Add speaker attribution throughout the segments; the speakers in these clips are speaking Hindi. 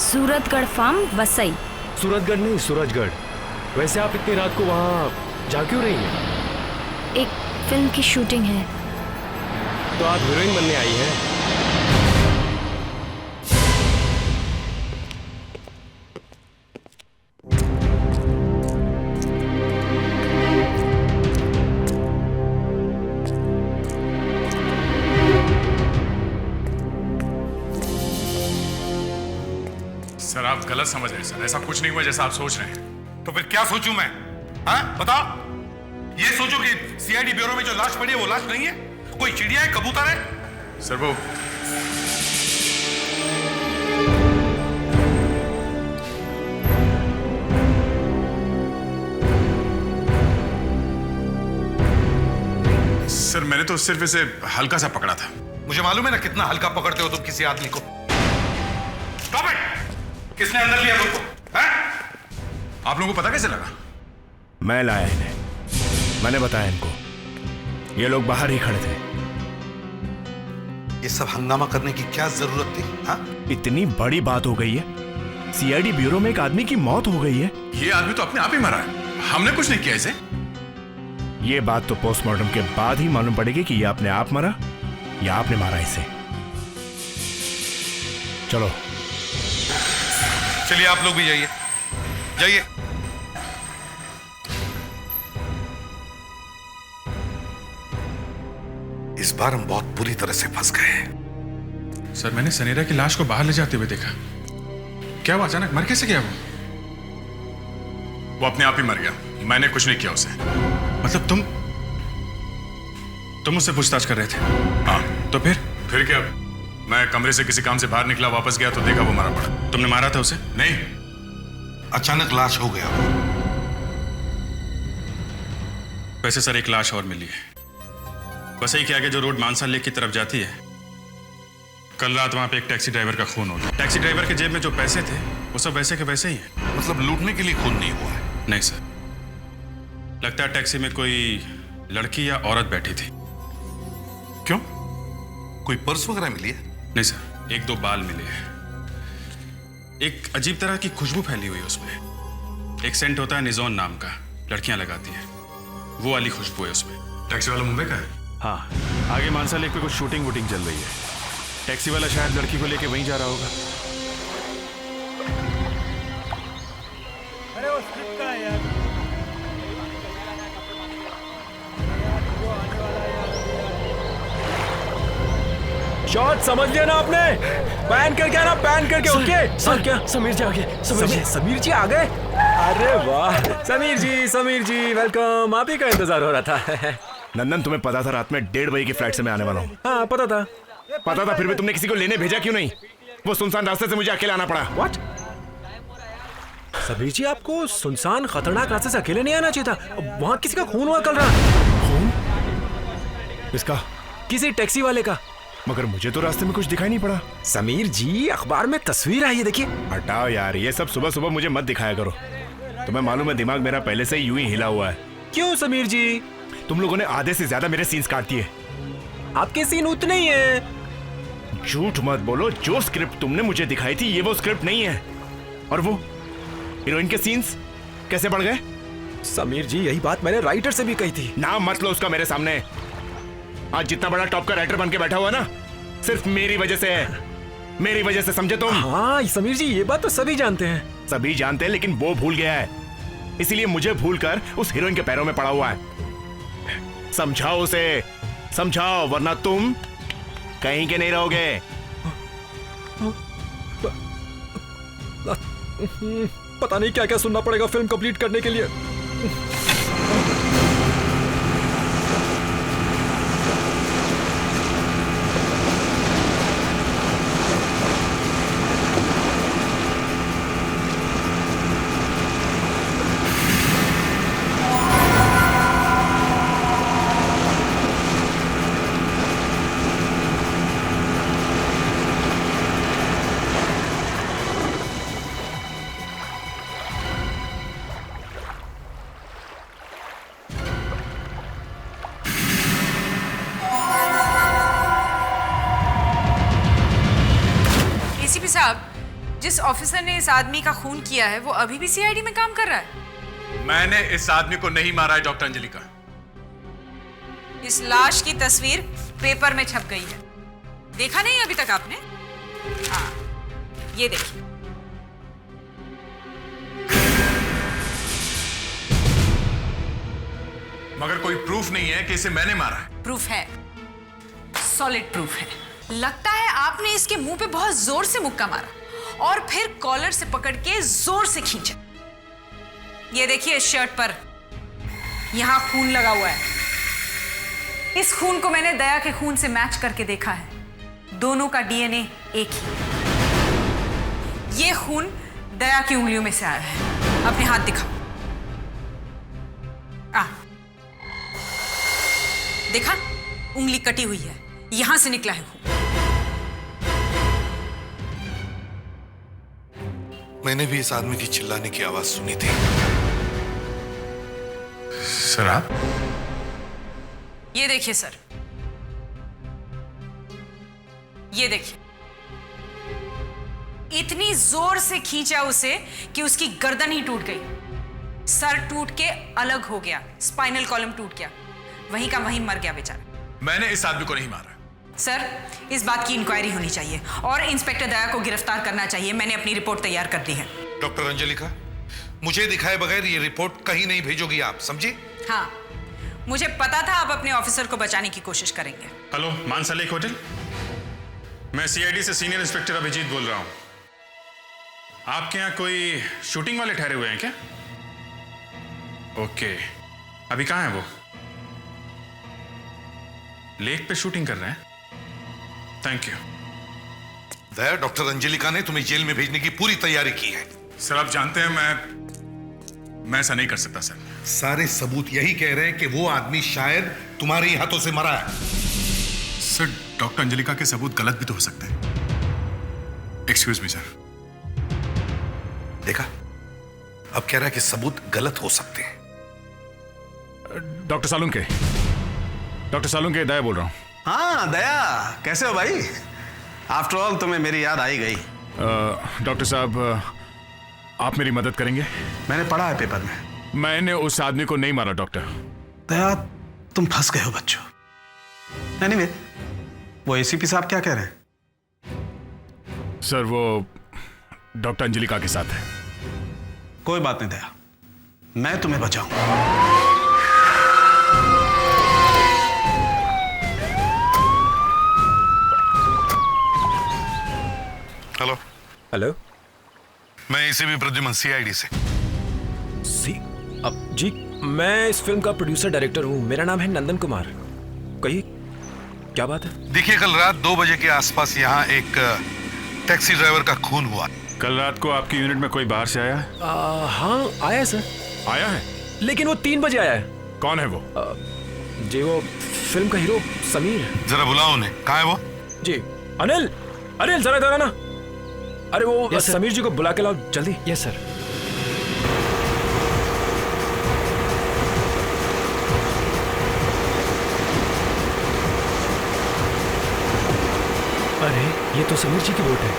Speaker 1: सूरतगढ़ फार्म वसई।
Speaker 2: सूरतगढ़ नहीं, सूरजगढ़। वैसे आप इतनी रात को वहाँ जा क्यों रही हैं?
Speaker 1: एक फिल्म की शूटिंग है।
Speaker 2: तो आप हीरोइन बनने आई हैं?
Speaker 3: सर आप गलत समझ रहे हैं सर, ऐसा कुछ नहीं हुआ जैसा आप सोच रहे हैं।
Speaker 4: तो फिर क्या सोचूं मैं? हाँ बताओ। ये सोचो कि सीआईडी ब्यूरो में जो लाश पड़ी है वो लाश नहीं है, कोई चिड़िया है, कबूतर है।
Speaker 3: सर वो सर मैंने तो सिर्फ इसे हल्का सा पकड़ा था।
Speaker 4: मुझे मालूम है ना कितना हल्का पकड़ते हो तुम किसी आदमी को। Stop it! किसने अंदर लिया तुमको? हैं?
Speaker 3: आप लोगों को पता कैसे लगा?
Speaker 5: मैं लाया इन्हें, मैंने बताया इनको। ये लोग बाहर ही खड़े थे।
Speaker 4: ये सब हंगामा करने की क्या जरूरत थी? हाँ?
Speaker 5: इतनी बड़ी बात हो गई है, सीआईडी ब्यूरो में एक आदमी की मौत हो गई है।
Speaker 3: ये आदमी तो अपने आप ही मरा है, हमने कुछ नहीं किया इसे।
Speaker 5: ये बात तो पोस्टमार्टम के बाद ही मालूम पड़ेगी कि ये अपने आप मरा या आपने मारा इसे। चलो
Speaker 4: चलिए आप लोग भी जाइए, जाइए। इस बार हम बहुत बुरी तरह से फंस गए हैं।
Speaker 3: सर मैंने सनेरा की लाश को बाहर ले जाते हुए देखा। क्या वो अचानक मर कैसे गया? वो अपने आप ही मर गया, मैंने कुछ नहीं किया उसे। मतलब तुम मुझसे पूछताछ कर रहे थे? हाँ। तो फिर क्या? मैं कमरे से किसी काम से बाहर निकला, वापस गया तो देखा वो मरा पड़ा। तुमने मारा था उसे? नहीं,
Speaker 4: अचानक लाश हो गया।
Speaker 3: वैसे सर एक लाश और मिली है, वसई के आगे जो रोड मानसा लेक की तरफ जाती है। कल रात वहां पे एक टैक्सी ड्राइवर का खून हो गया। टैक्सी ड्राइवर के जेब में जो पैसे थे वो सब वैसे के वैसे ही है।
Speaker 4: मतलब लूटने के लिए खून नहीं हुआ है?
Speaker 3: नहीं सर, लगता है टैक्सी में कोई लड़की या औरत बैठी थी।
Speaker 4: क्यों? कोई पर्स वगैरह मिली है?
Speaker 3: नहीं सर, एक दो बाल मिले हैं। एक अजीब तरह की खुशबू फैली हुई है उसमें। एक सेंट होता है निजोन नाम का, लड़कियां लगाती हैं, वो वाली खुशबू है उसमें। टैक्सी वाला मुंबई का है?
Speaker 5: हाँ, आगे मानसा लेक पे कुछ शूटिंग वूटिंग चल रही है। टैक्सी वाला शायद लड़की को लेके वहीं जा रहा होगा।
Speaker 6: अरे वो स्क्रिप्ट का है यार।
Speaker 2: शॉट समझ लिया ना आपने? पैन करके आना, पैन करके। ओके
Speaker 6: सर क्या समीर जी आ गए?
Speaker 2: समीर जी आ गए? अरे वाह, समीर जी वेलकम। आप ही का इंतजार हो रहा था।
Speaker 5: नंदन, तुम्हें पता था रात में 1:30 बजे की फ्लाइट से मैं आने वाला हूँ?
Speaker 2: हाँ पता था।
Speaker 5: फिर भी तुमने किसी को लेने भेजा क्यों नहीं? वो सुनसान रास्ते से मुझे अकेला आना पड़ा।
Speaker 2: व्हाट? समीर जी, आपको सुनसान खतरनाक रास्ते से अकेले नहीं आना चाहिए था। वहाँ किसी का खून हुआ कल रात।
Speaker 5: खून? किसका?
Speaker 2: किसी टैक्सी वाले का।
Speaker 5: मगर मुझे तो रास्ते में कुछ दिखाई नहीं पड़ा।
Speaker 2: समीर जी, अखबार में तस्वीर आई है, देखिए।
Speaker 5: हटाओ यार, ये सब सुबह सुबह मुझे मत दिखाया करो। तुम्हें मालूम है दिमाग मेरा पहले से ही यूं ही हिला हुआ है।
Speaker 2: क्यों समीर जी?
Speaker 5: तुम लोगों ने आधे से ज्यादा मेरे सीन्स काट दिए।
Speaker 2: आपके सीन उतने ही हैं।
Speaker 5: झूठ मत बोलो, जो स्क्रिप्ट तुमने मुझे दिखाई थी ये वो स्क्रिप्ट नहीं है। और वो हीरोइन के सीन्स कैसे बढ़ गए?
Speaker 2: समीर जी, यही बात मैंने राइटर से भी कही थी।
Speaker 5: नाम मत लो उसका मेरे सामने। आज जितना बड़ा टॉप का राइटर बन के बैठा हुआ ना, सिर्फ मेरी वजह से है। मेरी वजह से, समझे तुम?
Speaker 2: हाँ समीर जी, ये बात तो सभी जानते हैं।
Speaker 5: सभी जानते हैं, लेकिन वो भूल गया है। इसीलिए मुझे भूलकर उस हीरोइन के पैरों में पड़ा हुआ है। समझाओ उसे, समझाओ, वरना तुम कहीं के नहीं रहोगे।
Speaker 2: पता नहीं क्या क्या सुनना पड़ेगा फिल्म कंप्लीट करने के लिए।
Speaker 7: एसीपी साहब, जिस ऑफिसर ने इस आदमी का खून किया है वो अभी भी सीआईडी में काम कर रहा है।
Speaker 3: मैंने इस आदमी को नहीं मारा है डॉक्टर अंजलिका।
Speaker 7: इस लाश की तस्वीर पेपर में छप गई है, देखा नहीं अभी तक आपने? हाँ, ये देखिए।
Speaker 3: मगर कोई प्रूफ नहीं है कि इसे मैंने मारा है।
Speaker 7: प्रूफ है, सॉलिड प्रूफ है। लगता है आपने इसके मुंह पे बहुत जोर से मुक्का मारा और फिर कॉलर से पकड़ के जोर से खींचा। ये देखिए, इस शर्ट पर यहां खून लगा हुआ है। इस खून को मैंने दया के खून से मैच करके देखा है, दोनों का डीएनए एक ही। ये खून दया की उंगलियों में से आया है। अपने हाथ दिखाओ। देखा, उंगली कटी हुई है, यहां से निकला है खून।
Speaker 4: मैंने भी इस आदमी की चिल्लाने की आवाज सुनी थी।
Speaker 3: सर आप?
Speaker 7: ये देखिए सर, ये देखिए, इतनी जोर से खींचा उसे कि उसकी गर्दन ही टूट गई, सर टूट के अलग हो गया, स्पाइनल कॉलम टूट गया, वहीं का वहीं मर गया बेचारा।
Speaker 3: मैंने इस आदमी को नहीं मारा।
Speaker 7: सर, इस बात की इंक्वायरी होनी चाहिए और इंस्पेक्टर दया को गिरफ्तार करना चाहिए। मैंने अपनी रिपोर्ट तैयार कर दी है।
Speaker 4: डॉक्टर अंजलिका, मुझे दिखाए बगैर ये रिपोर्ट कहीं नहीं भेजोगी आप, समझी?
Speaker 7: हाँ, मुझे पता था आप अपने ऑफिसर को बचाने की कोशिश करेंगे।
Speaker 3: हेलो, मानसा लेक होटल। मैं सीआईडी से सीनियर इंस्पेक्टर अभिजीत बोल रहा हूं। आपके यहाँ कोई शूटिंग वाले ठहरे हुए हैं क्या? ओके, अभी कहाँ है वो? लेक पे शूटिंग कर रहे हैं? Thank you.
Speaker 4: Daya, doctor Anjalika ने तुम्हें जेल में भेजने की पूरी तैयारी की है।
Speaker 3: सर, आप जानते हैं मैं ऐसा नहीं कर सकता सर।
Speaker 4: सारे सबूत यही कह रहे हैं कि वो आदमी शायद तुम्हारे ही हाथों से मरा है।
Speaker 3: सर, डॉक्टर अंजलिका के सबूत गलत भी तो हो सकते हैं। Excuse me sir.
Speaker 4: देखा, अब कह रहा है कि सबूत गलत हो सकते हैं।
Speaker 5: डॉक्टर सालुंके, दया बोल रहा हूँ।
Speaker 8: हाँ दया, कैसे हो भाई? आफ्टर ऑल तुम्हें मेरी याद आई गई।
Speaker 5: डॉक्टर साहब, आप मेरी मदद करेंगे?
Speaker 8: मैंने पढ़ा है पेपर में।
Speaker 5: मैंने उस आदमी को नहीं मारा डॉक्टर।
Speaker 8: दया, तुम फंस गए हो बच्चों। एनीवे, वो एसीपी साहब क्या कह रहे हैं?
Speaker 5: सर, वो डॉक्टर अंजलिका के साथ है।
Speaker 8: कोई बात नहीं दया, मैं तुम्हें बचाऊंगा।
Speaker 4: हेलो।
Speaker 2: हेलो,
Speaker 4: मैं एसीपी प्रद्युमन, सीआईडी से।
Speaker 2: अब जी, मैं इस फिल्म का प्रोड्यूसर डायरेक्टर हूँ। मेरा नाम है नंदन कुमार। कहिए, क्या बात है?
Speaker 4: देखिए, कल रात 2 बजे के आसपास यहाँ एक टैक्सी ड्राइवर का खून हुआ।
Speaker 5: कल रात को आपकी यूनिट में कोई बाहर से आया है?
Speaker 2: हाँ, आया है सर।
Speaker 5: आया है?
Speaker 2: लेकिन वो 3 बजे आया है।
Speaker 5: कौन है वो?
Speaker 2: जी, वो फिल्म का हीरो समीर।
Speaker 4: जरा बुलाओ उन्हें। कहाँ है वो?
Speaker 2: जी, अनिल, जरा इधर आना। अरे वो समीर जी को बुला के लाओ जल्दी।
Speaker 6: Yes sir. अरे, ये तो समीर जी की बोट है।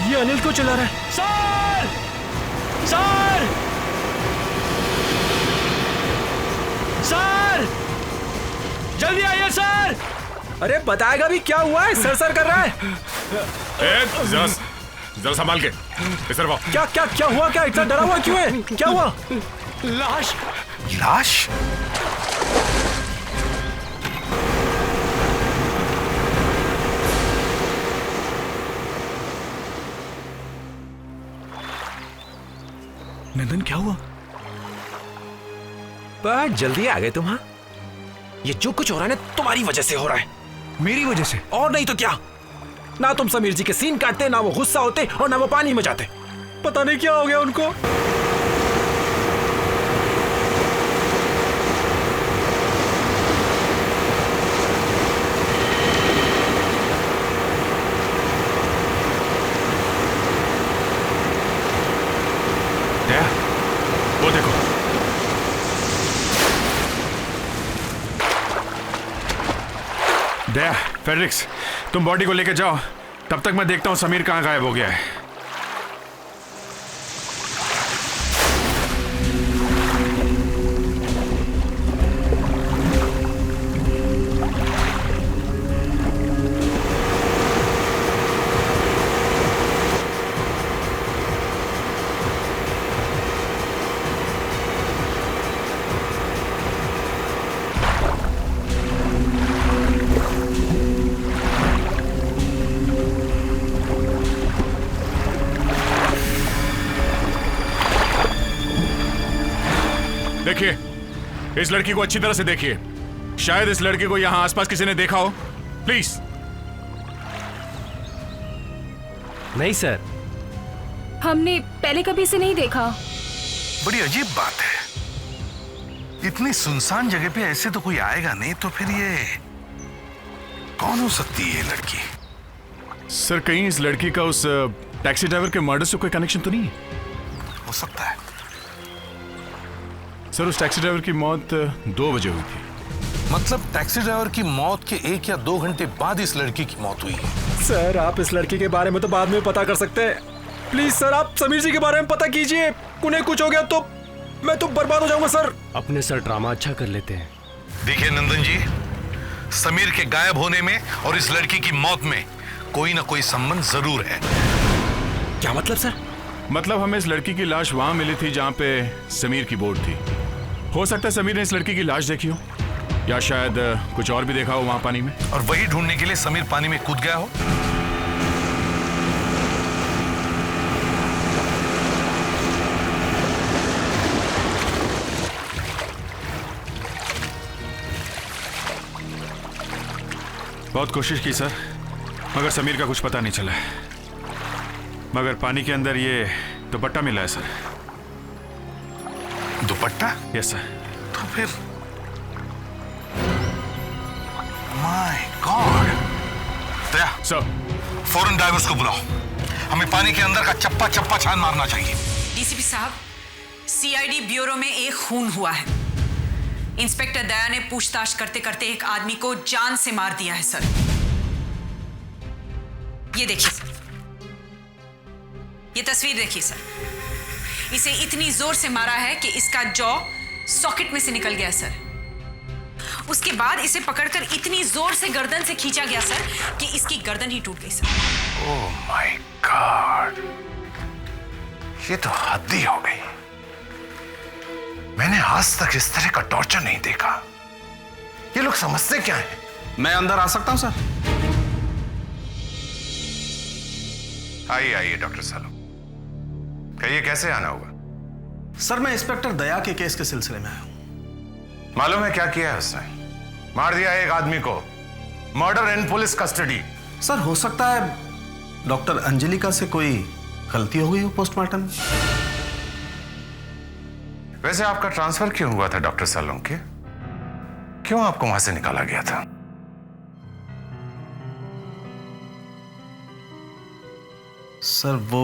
Speaker 2: ये अनिल को चला रहा है।
Speaker 6: सर! सर! सर! जल्दी आइए सर!
Speaker 2: अरे बताएगा भी, क्या हुआ है? सर कर रहा है।
Speaker 5: जरा संभाल के इधर आओ।
Speaker 2: क्या हुआ? क्या इतना डरा हुआ क्यों है? क्या हुआ?
Speaker 6: लाश!
Speaker 4: लाश?
Speaker 5: नंदन, क्या हुआ?
Speaker 2: बहुत जल्दी आ गए तुम। हाँ, ये जो कुछ हो रहा है ना, तुम्हारी वजह से हो रहा है।
Speaker 5: मेरी वजह से?
Speaker 2: और नहीं तो क्या। ना तुम समीर जी के सीन काटते, ना वो गुस्सा होते, और ना वो पानी में जाते। पता नहीं क्या हो गया उनको।
Speaker 5: वो देखो,
Speaker 3: दया, फेडरिक्स, तुम बॉडी को लेकर जाओ, तब तक मैं देखता हूँ समीर कहाँ गायब हो गया है। देखिए, इस लड़की को अच्छी तरह से देखिए। शायद इस लड़की को यहां आसपास किसी ने देखा हो। प्लीज।
Speaker 6: नहीं सर,
Speaker 1: हमने पहले कभी इसे नहीं देखा।
Speaker 4: बड़ी अजीब बात है, इतनी सुनसान जगह पे ऐसे तो कोई आएगा नहीं, तो फिर ये कौन हो सकती है ये लड़की?
Speaker 3: सर, कहीं इस लड़की का उस टैक्सी ड्राइवर के मर्डर से कोई कनेक्शन तो नहीं है?
Speaker 4: हो सकता है।
Speaker 3: सर, उस टैक्सी ड्राइवर की मौत 2 बजे हुई थी।
Speaker 4: मतलब टैक्सी ड्राइवर की मौत के 1 या 2 घंटे बाद इस लड़की की मौत हुई है।
Speaker 2: सर, आप इस लड़की के बारे में तो बाद में पता कर सकते हैं। प्लीज सर, आप समीर जी के बारे में पता कीजिए। उन्हें कुछ हो गया तो मैं तो बर्बाद हो जाऊंगा सर।
Speaker 6: अपने सर ड्रामा अच्छा कर लेते हैं।
Speaker 4: देखिए नंदन जी, समीर के गायब होने में और इस लड़की की मौत में कोई ना कोई संबंध जरूर है।
Speaker 2: क्या मतलब सर?
Speaker 3: मतलब हमें इस लड़की की लाश वहां मिली थी जहां पे समीर की बोट थी। हो सकता है समीर ने इस लड़की की लाश देखी हो, या शायद कुछ और भी देखा हो वहां पानी में,
Speaker 4: और वही ढूंढने के लिए समीर पानी में कूद गया हो।
Speaker 3: बहुत कोशिश की सर, मगर समीर का कुछ पता नहीं चला। मगर पानी के अंदर ये दुपट्टा मिला है सर।
Speaker 4: दुपट्टा?
Speaker 3: Yes sir.
Speaker 4: तो फिर माय गॉड। दया,
Speaker 3: सर,
Speaker 4: फौरन डाइवर्स को बुलाओ, हमें पानी के अंदर का चप्पा चप्पा छान मारना चाहिए।
Speaker 7: डीसीपी साहब, सीआईडी ब्यूरो में एक खून हुआ है। इंस्पेक्टर दया ने पूछताछ करते करते एक आदमी को जान से मार दिया है सर। ये देखिए सर, ये तस्वीर देखिए सर। इसे इतनी जोर से मारा है कि इसका जॉ सॉकेट में से निकल गया सर। उसके बाद इसे पकड़कर इतनी जोर से गर्दन से खींचा गया सर कि इसकी गर्दन ही टूट गई सर।
Speaker 4: ओह माय गॉड, ये तो हद ही हो गई। मैंने आज तक इस तरह का टॉर्चर नहीं देखा। ये लोग समझते क्या है?
Speaker 8: मैं अंदर आ सकता हूं सर?
Speaker 9: आइए आइए डॉक्टर सालो, कहिए कैसे आना होगा?
Speaker 8: सर, मैं इंस्पेक्टर दया के केस के सिलसिले में आया हूं।
Speaker 9: मालूम है क्या किया है उसने? मार दिया एक आदमी को, मर्डर इन पुलिस कस्टडी।
Speaker 8: सर, हो सकता है डॉक्टर अंजलिका से कोई गलती हो गई हो पोस्टमार्टम में।
Speaker 9: वैसे आपका ट्रांसफर क्यों हुआ था डॉक्टर सालोंके? क्यों आपको वहां से निकाला गया था?
Speaker 8: सर, वो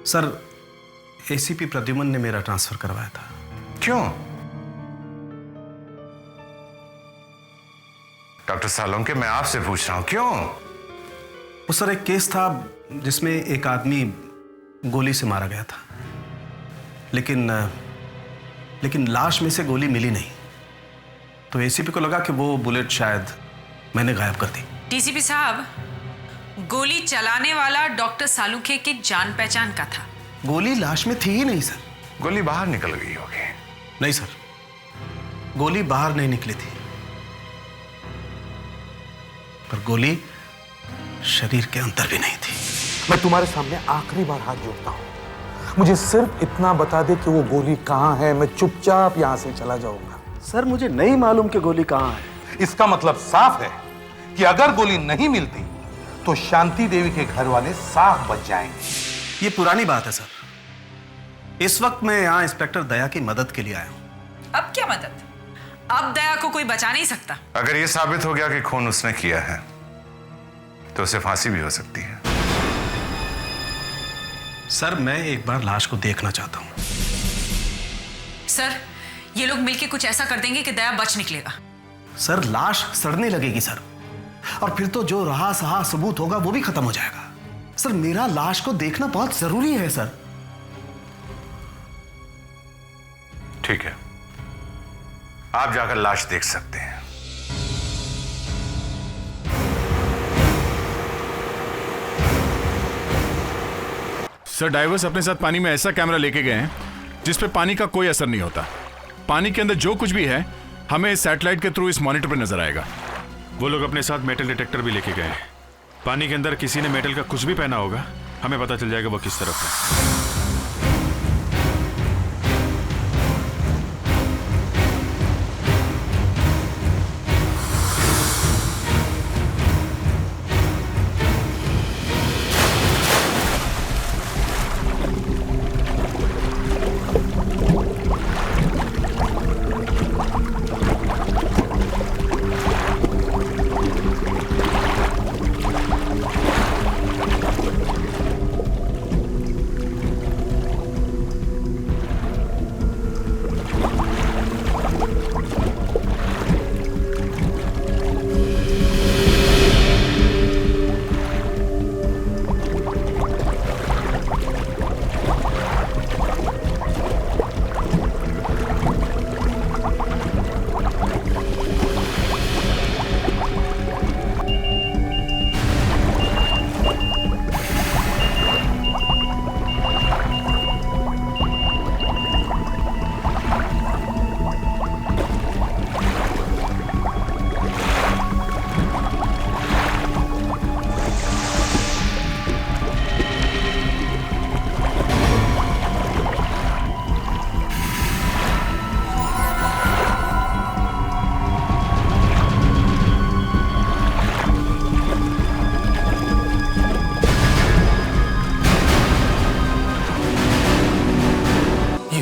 Speaker 8: सर, एसीपी प्रद्युमन ने मेरा ट्रांसफर करवाया था।
Speaker 9: क्यों? डॉक्टर सालोंके, मैं आपसे पूछ रहा हूं, क्यों?
Speaker 8: वो सर, एक केस था जिसमें एक आदमी गोली से मारा गया था, लेकिन लाश में से गोली मिली नहीं, तो एसीपी को लगा कि वो बुलेट शायद मैंने गायब कर दी।
Speaker 7: डीसीपी साहब, गोली चलाने वाला डॉक्टर सालुखे की जान पहचान का था।
Speaker 8: गोली लाश में थी ही नहीं सर।
Speaker 9: गोली बाहर निकल गई होगी।
Speaker 8: नहीं सर, गोली बाहर नहीं निकली थी, पर गोली शरीर के अंदर भी नहीं थी।
Speaker 10: मैं तुम्हारे सामने आखिरी बार हाथ जोड़ता हूं, मुझे सिर्फ इतना बता दे कि वो गोली कहां है, मैं चुपचाप यहां से चला जाऊंगा।
Speaker 8: सर, मुझे नहीं मालूम कि गोली कहां है।
Speaker 10: इसका मतलब साफ है कि अगर गोली नहीं मिलती तो शांति देवी के घर वाले साफ बच जाएंगे।
Speaker 8: ये पुरानी बात है सर। इस वक्त मैं यहां इंस्पेक्टर दया की मदद के लिए आया हूं।
Speaker 7: अब क्या मदद? अब दया को कोई बचा नहीं सकता।
Speaker 9: अगर यह साबित हो गया कि खून उसने किया है तो उसे फांसी भी हो सकती है।
Speaker 8: सर, मैं एक बार लाश को देखना चाहता हूं।
Speaker 7: सर, ये लोग मिलके कुछ ऐसा कर देंगे कि दया बच निकलेगा।
Speaker 8: सर लाश सड़ने लगेगी सर, और फिर तो जो रहा सहा सबूत होगा वो भी खत्म हो जाएगा। सर मेरा लाश को देखना बहुत जरूरी है सर।
Speaker 9: ठीक है, आप जाकर लाश देख सकते हैं।
Speaker 3: सर डाइवर्स अपने साथ पानी में ऐसा कैमरा लेके गए हैं जिस पे पानी का कोई असर नहीं होता। पानी के अंदर जो कुछ भी है हमें सैटेलाइट के थ्रू इस मॉनिटर पे नजर आएगा। वो लोग अपने साथ मेटल डिटेक्टर भी लेके गए हैं। पानी के अंदर किसी ने मेटल का कुछ भी पहना होगा, हमें पता चल जाएगा वो किस तरफ है।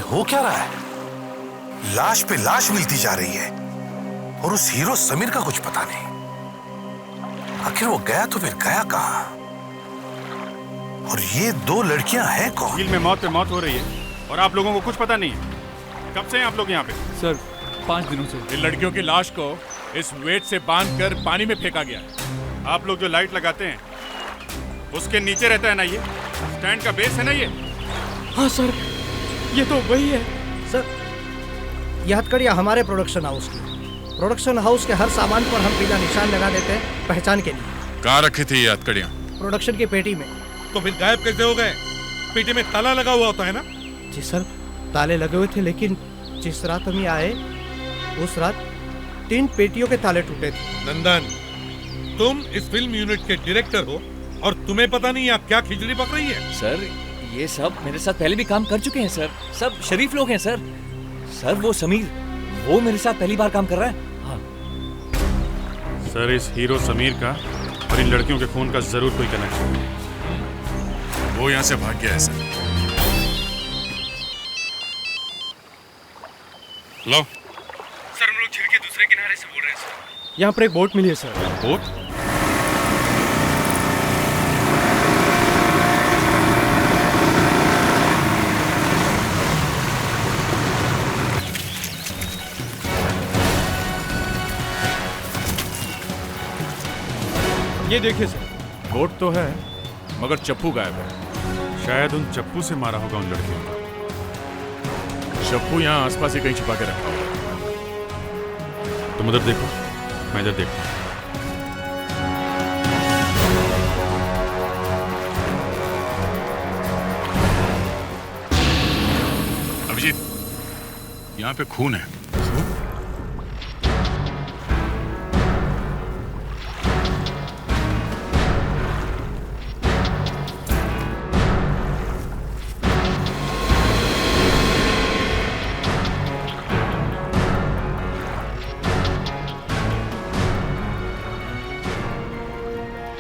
Speaker 4: हो क्या रहा है? लाश पे लाश मिलती जा रही है और उस हीरो समीर का कुछ पता नहीं। आखिर वो गया तो फिर गया कहां? और ये दो लड़कियां हैं कौन?
Speaker 3: झील में मौत पे मौत हो रही है और आप लोगों को कुछ पता नहीं है। कब से हैं आप लोग यहाँ पे?
Speaker 6: सर 5 दिनों से।
Speaker 3: इन लड़कियों की लाश को इस वेट से बांधकर पानी में फेंका गया। आप लोग जो लाइट लगाते हैं उसके नीचे रहता है ना, ये स्टैंड का बेस है ना ये?
Speaker 6: हाँ सर, ये तो वही है।
Speaker 11: सर यह हथकड़ियाँ हमारे प्रोडक्शन हाउस की। प्रोडक्शन हाउस के हर सामान पर हम पीला निशान लगा देते हैं पहचान के लिए।
Speaker 3: कहाँ रखी थी ये हथकड़ियाँ?
Speaker 11: प्रोडक्शन की पेटी में।
Speaker 12: तो फिर गायब कैसे हो गए? पेटी में ताला लगा हुआ होता है ना?
Speaker 11: जी सर, ताले लगे हुए थे, लेकिन जिस रात हम आए उस रात 3 पेटियों के ताले टूटे थे।
Speaker 12: नंदन, तुम इस फिल्म यूनिट के डायरेक्टर हो और तुम्हें पता नहीं आप क्या खिचड़ी पक रही है?
Speaker 6: सर ये सब मेरे साथ पहले भी काम कर चुके हैं सर, सब शरीफ लोग हैं सर। सर वो समीर, वो मेरे साथ पहली बार काम कर रहा है। हाँ
Speaker 3: सर, इस हीरो समीर का और इन लड़कियों के खून का जरूर कोई कनेक्शन है। वो यहाँ से भाग गया है सर। लो
Speaker 12: सर, हम लोग झील के दूसरे किनारे से बोल रहे हैं सर।
Speaker 6: यहाँ पर एक बोट मिली है सर।
Speaker 3: बोट?
Speaker 12: ये देखिए सर,
Speaker 3: बोट तो है मगर चप्पू गायब है। शायद उन चप्पू से मारा होगा उन लड़कियों को। चप्पू यहाँ आसपास ही कहीं छिपा के रखा होगा। तुम उधर देखो, मैं इधर देखता हूँ। अभिजीत, यहाँ पे खून है।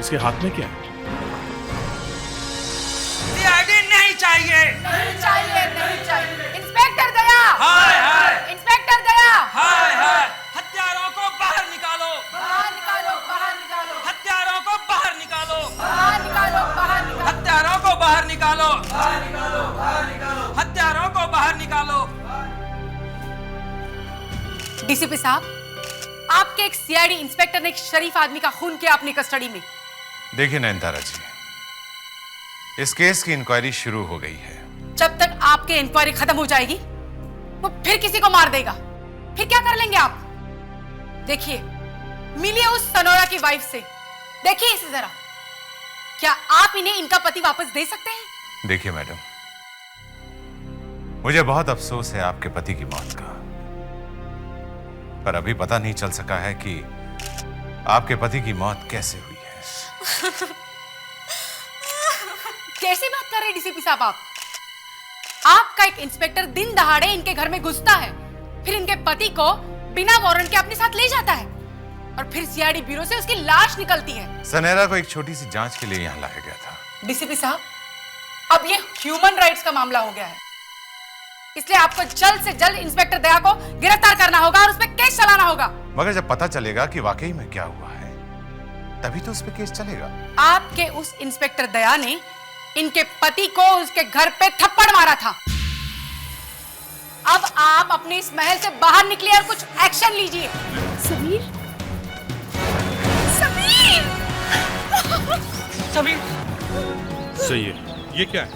Speaker 3: इसके हाथ में क्या है?
Speaker 13: नहीं चाहिए, नहीं चाहिए, नहीं चाहिए। इंस्पेक्टर दया, हाय हाय। इंस्पेक्टर दया, हाय हाय। हत्यारों को बाहर निकालो, बाहर निकालो, बाहर निकालो। हत्यारों को बाहर निकालो, बाहर निकालो, बाहर निकालो। हत्यारों को बाहर निकालो, बाहर निकालो, बाहर निकालो। हत्यारों को बाहर निकालो। डीसीपी साहब, आपके एक सीआईडी इंस्पेक्टर ने एक शरीफ आदमी का खून किया अपनी कस्टडी में।
Speaker 9: देखिए नयनतारा जी, इस केस की इंक्वायरी शुरू हो गई है।
Speaker 13: जब तक आपकी इंक्वायरी खत्म हो जाएगी वो फिर किसी को मार देगा, फिर क्या कर लेंगे आप? देखिए, मिलिए उस सनोरा की वाइफ से, देखिए इसे जरा, क्या आप इन्हें इनका पति वापस दे सकते हैं?
Speaker 9: देखिए मैडम, मुझे बहुत अफसोस है आपके पति की मौत का, पर अभी पता नहीं चल सका है कि आपके पति की मौत कैसे हुई है।
Speaker 13: कैसी बात कर रहे हैं डीसीपी साहब आप? आपका एक इंस्पेक्टर दिन दहाड़े इनके घर में घुसता है, फिर इनके पति को बिना वारंट के अपने साथ ले जाता है और फिर सीआईडी ब्यूरो से उसकी लाश निकलती है।
Speaker 9: सनेरा को एक छोटी सी जांच के लिए यहाँ लाया गया था।
Speaker 13: डीसीपी साहब, अब ये ह्यूमन राइट्स का मामला हो गया है, इसलिए आपको जल्द से जल्द इंस्पेक्टर दया को गिरफ्तार करना होगा और उस पर केस चलाना होगा।
Speaker 9: मगर जब पता चलेगा कि वाकई में क्या हुआ है, तभी तो उस पर केस चलेगा।
Speaker 13: आपके उस इंस्पेक्टर दया ने इनके पति को उसके घर पे थप्पड़ मारा था। अब आप अपने इस महल से बाहर निकलिए और कुछ एक्शन लीजिए।
Speaker 1: समीर,
Speaker 13: समीर,
Speaker 3: समीर, सही है। ये क्या है?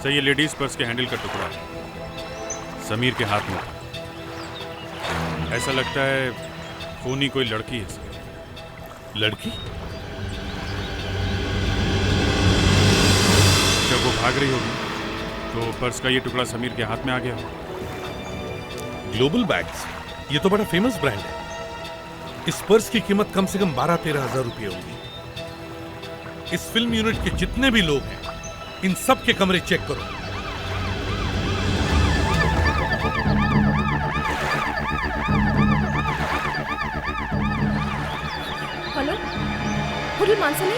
Speaker 3: सही है, लेडीज पर्स के हैंडल का टुकड़ा है, समीर के हाथ में। ऐसा लगता है खूनी कोई लड़की है। लड़की? जब वो भाग रही होगी तो पर्स का ये टुकड़ा समीर के हाथ में आ गया होगा।
Speaker 12: ग्लोबल बैग्स, ये तो बड़ा फेमस ब्रांड है। इस पर्स की कीमत कम से कम 12-13 हजार रुपये होगी। इस फिल्म यूनिट के जितने भी लोग हैं, इन सब के कमरे चेक करो।
Speaker 1: हेलो, होटल मानसनी?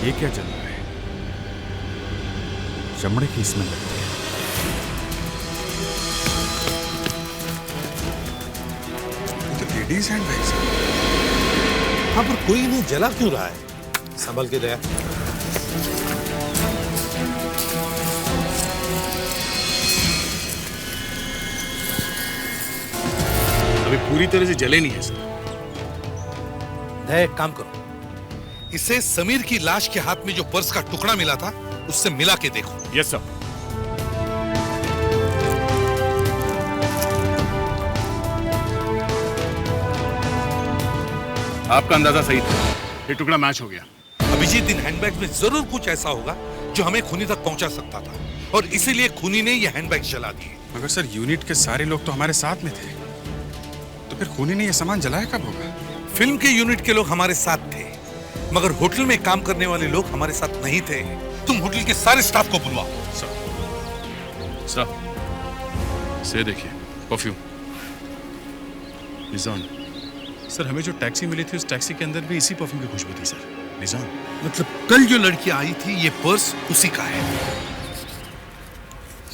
Speaker 3: ये क्या चल रहा है? चमड़े की स्मेल लगती है।
Speaker 4: तो लेडीज हैंड बैग्स। हाँ, पर कोई नहीं जला क्यों रहा है? संभल के दया।
Speaker 12: अभी पूरी तरह से जले नहीं है सर।
Speaker 4: एक काम करो, इसे समीर की लाश के हाथ में जो पर्स का टुकड़ा मिला था उससे मिला के देखो।
Speaker 3: Yes sir. आपका अंदाजा सही था, ये टुकड़ा मैच हो गया।
Speaker 4: अभिजीत, इन हैंडबैग में जरूर कुछ ऐसा होगा जो हमें खूनी तक पहुंचा सकता था और इसीलिए खूनी ने ये हैंडबैग जला दिए।
Speaker 3: मगर सर, यूनिट के सारे लोग तो हमारे साथ में थे, तो फिर खूनी ने ये सामान जलाया कब होगा?
Speaker 4: फिल्म के यूनिट के लोग हमारे साथ थे, मगर होटल में काम करने वाले लोग हमारे साथ नहीं थे। तुम होटल के सारे स्टाफ को बुलवाओ।
Speaker 3: सर, से देखिए, परफ्यूम। निजान, सर हमें जो टैक्सी मिली थी उस टैक्सी के अंदर भी इसी परफ्यूम की खुशबू थी सर। निजान,
Speaker 4: मतलब कल जो लड़की आई थी ये पर्स उसी का है।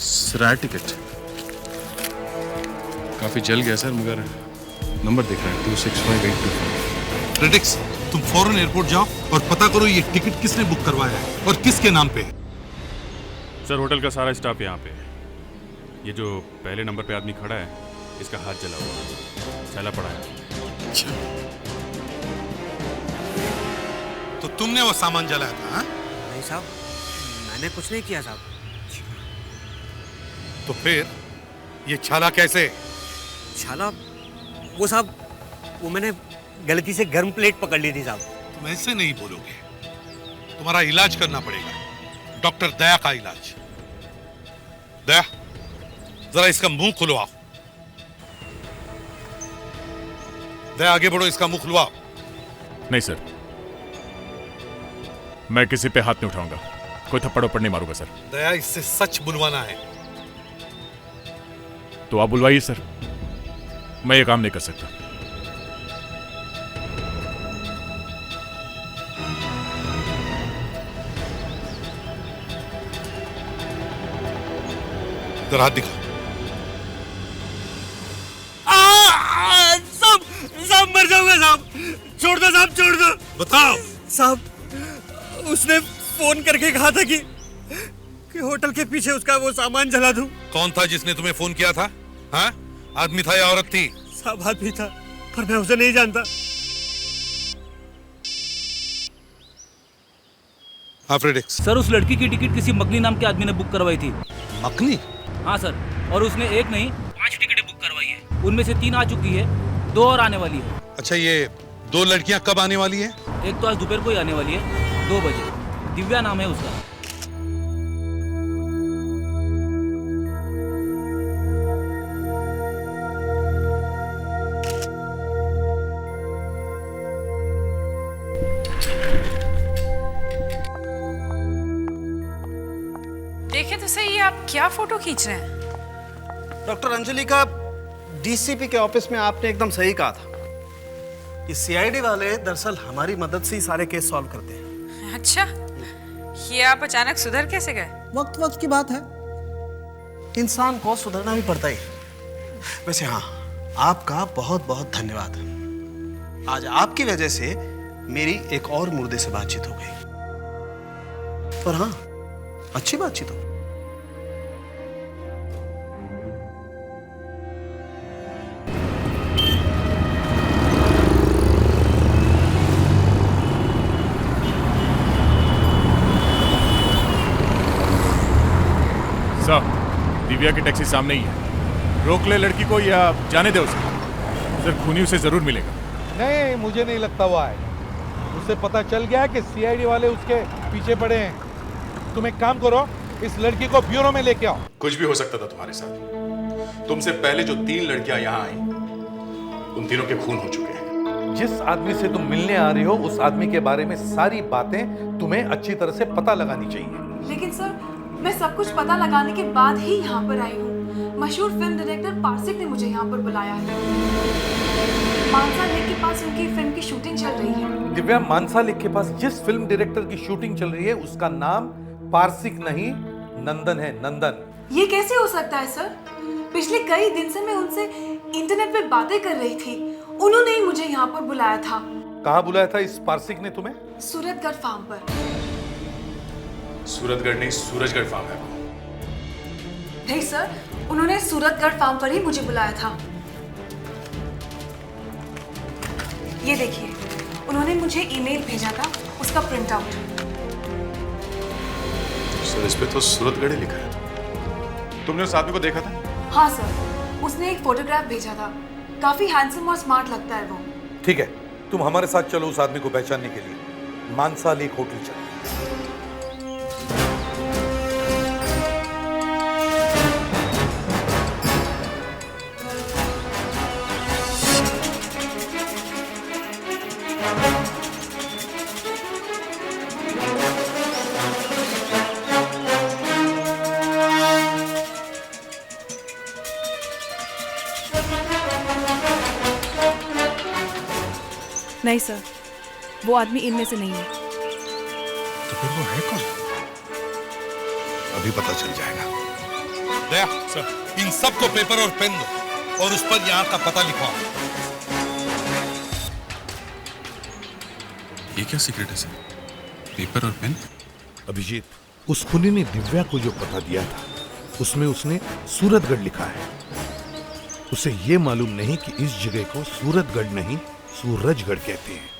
Speaker 3: सर टिकट काफी जल गया सर, मगर नंबर दिख रहा है 265825।
Speaker 4: रेडिक्स, तुम फौरन एयरपोर्ट जाओ और पता करो ये टिकट किसने बुक करवाया है और किसके नाम पे है।
Speaker 3: सर होटल का सारा स्टाफ यहाँ पे है। ये जो पहले नंबर पे आदमी खड़ा है, इसका हाथ जला हुआ है, छैला पड़ा है।
Speaker 4: तो तुमने वो सामान जलाया था? हाँ?
Speaker 11: नहीं साहब, मैंने कुछ नहीं किया साहब।
Speaker 4: तो फिर ये छाला कैसे?
Speaker 11: छाला? वो साहब, वो मैंने गलती से गर्म प्लेट पकड़ ली थी साहब।
Speaker 4: तुम ऐसे नहीं बोलोगे, तुम्हारा इलाज करना पड़ेगा, डॉक्टर दया का इलाज। दया, जरा इसका मुंह खुलवाओ। दया, आगे बढ़ो, इसका मुंह खुलवाओ।
Speaker 3: नहीं सर, मैं किसी पे हाथ नहीं उठाऊंगा, कोई थप्पड़ वप्पड़ नहीं मारूंगा सर।
Speaker 4: दया, इससे सच बुलवाना है।
Speaker 3: तो आप बुलवाइए सर, मैं ये काम नहीं कर सकता।
Speaker 12: तेरा हाथ दिखा।
Speaker 14: साहब मर जाऊंगा साहब, छोड़ दो साहब, छोड़ दो।
Speaker 12: बताओ
Speaker 14: साहब उसने फोन करके कहा था कि होटल के पीछे उसका वो सामान जला दूं।
Speaker 12: कौन था जिसने तुम्हें फोन किया था? हाँ, आदमी था या औरत थी?
Speaker 14: साहब आदमी था, पर मैं उसे नहीं जानता।
Speaker 12: हाँ फ्रेडिक्स।
Speaker 6: सर उस लड़की की टिकट किसी मकनी नाम के आदमी ने बुक करवाई थी।
Speaker 12: मकनी?
Speaker 6: हाँ सर, और उसने एक नहीं 5 टिकटें बुक करवाई है। उनमें से 3 आ चुकी है, 2 और आने वाली है।
Speaker 12: अच्छा, ये 2 लड़कियां कब आने वाली है?
Speaker 6: एक तो आज दोपहर को ही आने वाली है 2 बजे। दिव्या नाम है उसका।
Speaker 7: देखे तो सही, आप क्या फोटो खींच रहे हैं?
Speaker 8: डॉक्टर अंजलि का डीसीपी के ऑफिस में आपने एकदम सही कहा था। ये सीआईडी वाले दरअसल हमारी मदद से ही सारे केस सॉल्व करते हैं।
Speaker 7: अच्छा, ये आप अचानक सुधर कैसे गए?
Speaker 8: वक्त वक्त की बात है, इंसान को सुधरना भी पड़ता ही। वैसे हाँ, आपका बहुत बहुत धन्यवाद। आज आपकी वजह से मेरी एक और मुर्दे से बातचीत हो गई। पर हाँ, अच्छी बातचीत हो।
Speaker 5: दिव्या की टैक्सी सामने ही है। रोक ले लड़की को या जाने दे उसे। सर खूनी उसे जरूर मिलेगा।
Speaker 15: नहीं, मुझे नहीं लगता वो आएगा। उसे पता चल गया कि सीआईडी वाले उसके पीछे पड़े हैं। तुम एक काम करो, इस लड़की को ब्यूरो में लेके आओ।
Speaker 3: कुछ भी हो सकता था तुम्हारे साथ। तुमसे पहले जो 3 लड़कियां यहाँ आई, उन तीनों के खून हो चुके हैं।
Speaker 15: जिस आदमी से तुम मिलने आ रही हो, उस आदमी के बारे में सारी बातें तुम्हें अच्छी तरह से पता लगानी चाहिए।
Speaker 16: लेकिन सर, मैं सब कुछ पता लगाने के बाद ही यहाँ पर आई हूँ। मशहूर फिल्म डायरेक्टर पारसिक ने मुझे यहाँ पर बुलाया है। मानसा लेक के पास उनकी फिल्म की शूटिंग चल रही है।
Speaker 15: दिव्या, मानसा लेक के पास जिस फिल्म डायरेक्टर की शूटिंग चल रही है, उसका नाम पारसिक नहीं, नंदन है। नंदन।
Speaker 16: ये कैसे हो सकता है सर? पिछले कई दिन से मैं उनसे इंटरनेट पे बातें कर रही थी। उन्होंने ही मुझे यहाँ पर बुलाया था।
Speaker 15: कहाँ बुलाया था इस पारसिक ने तुम्हें?
Speaker 16: सूरतगढ़ फार्म पर।
Speaker 3: सूरतगढ़ नहीं, सूरजगढ़ फार्म है।
Speaker 16: नहीं सर, उन्होंने सूरतगढ़ फार्म पर ही मुझे बुलाया था। ये देखिए, उन्होंने मुझे ईमेल भेजा था, उसका प्रिंट आउट।
Speaker 3: सर, इस पे तो सूरतगढ़ लिखा है। तुमने उस आदमी को देखा था?
Speaker 16: हाँ सर, उसने एक फोटोग्राफ भेजा था। काफी हैंडसम और स्मार्ट लगता है वो।
Speaker 15: ठीक है, तुम हमारे साथ चलो उस आदमी को पहचानने के लिए। मानसा लेक होटल चलो।
Speaker 1: नहीं सर, वो आदमी इनमें से नहीं है।
Speaker 4: तो फिर वो है कौन? अभी पता चल जाएगा।
Speaker 12: दया सर, इन सबको पेपर और पेन दो और उस पर यहाँ का पता लिखवाओ।
Speaker 3: ये क्या सीक्रेट है सर? पेपर और पेन?
Speaker 12: अभिजीत, उस खूनी ने दिव्या को जो पता दिया था, उसमें उसने सूरतगढ़ लिखा है। उसे ये मालूम नहीं कि इस जगह को सूरतगढ़ नहीं, सूरजगढ़ कहते हैं।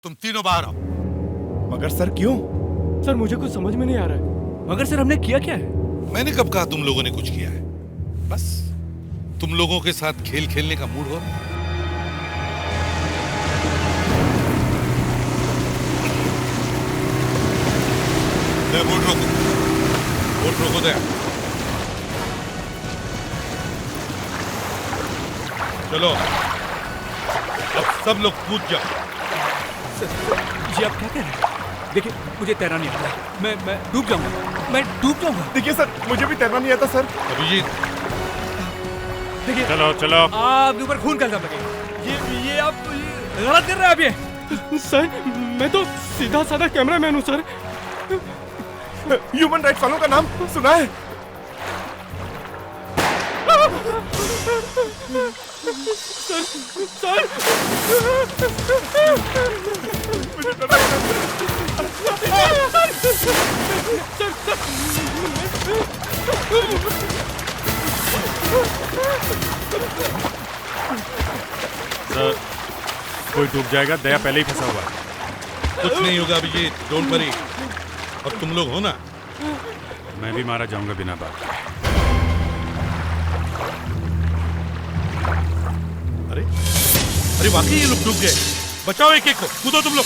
Speaker 12: तुम तीनों बाहर आओ।
Speaker 5: मगर सर क्यों?
Speaker 14: सर मुझे कुछ समझ में नहीं आ रहा है। मगर सर हमने किया क्या है?
Speaker 12: मैंने कब कहा तुम लोगों ने कुछ किया है? बस तुम लोगों के साथ खेल खेलने का मूड हो रहा है? बोट रोको दे। चलो अब सब लोग कूद जाओ।
Speaker 6: जी आप क्या कह रहे हैं? देखिए मुझे तैरना नहीं आता, मैं डूब जाऊंगा, मैं डूब जाऊंगा।
Speaker 5: देखिए सर, मुझे भी तैरना नहीं आता सर।
Speaker 12: अभिजीत
Speaker 6: देखिए
Speaker 3: चलो चलो,
Speaker 6: आपके ऊपर खून का इल्जाम लगेगा। ये आप गलत कर रहे हैं आप ये।
Speaker 5: सर मैं तो सीधा साधा कैमरामैन हूँ सर। ह्यूमन राइट्स वालों का नाम सुना है? सर मुझे डरा
Speaker 3: सर, कोई डूब जाएगा, दया पहले ही फंसा हुआ है।
Speaker 12: कुछ नहीं होगा अभिजीत, डोंट वरी। और तुम लोग हो ना?
Speaker 3: मैं भी मारा जाऊंगा बिना बात के।
Speaker 12: अरे वाकई ये लोग डूब गए। बचाओ एक एक को, कूदो तुम लोग।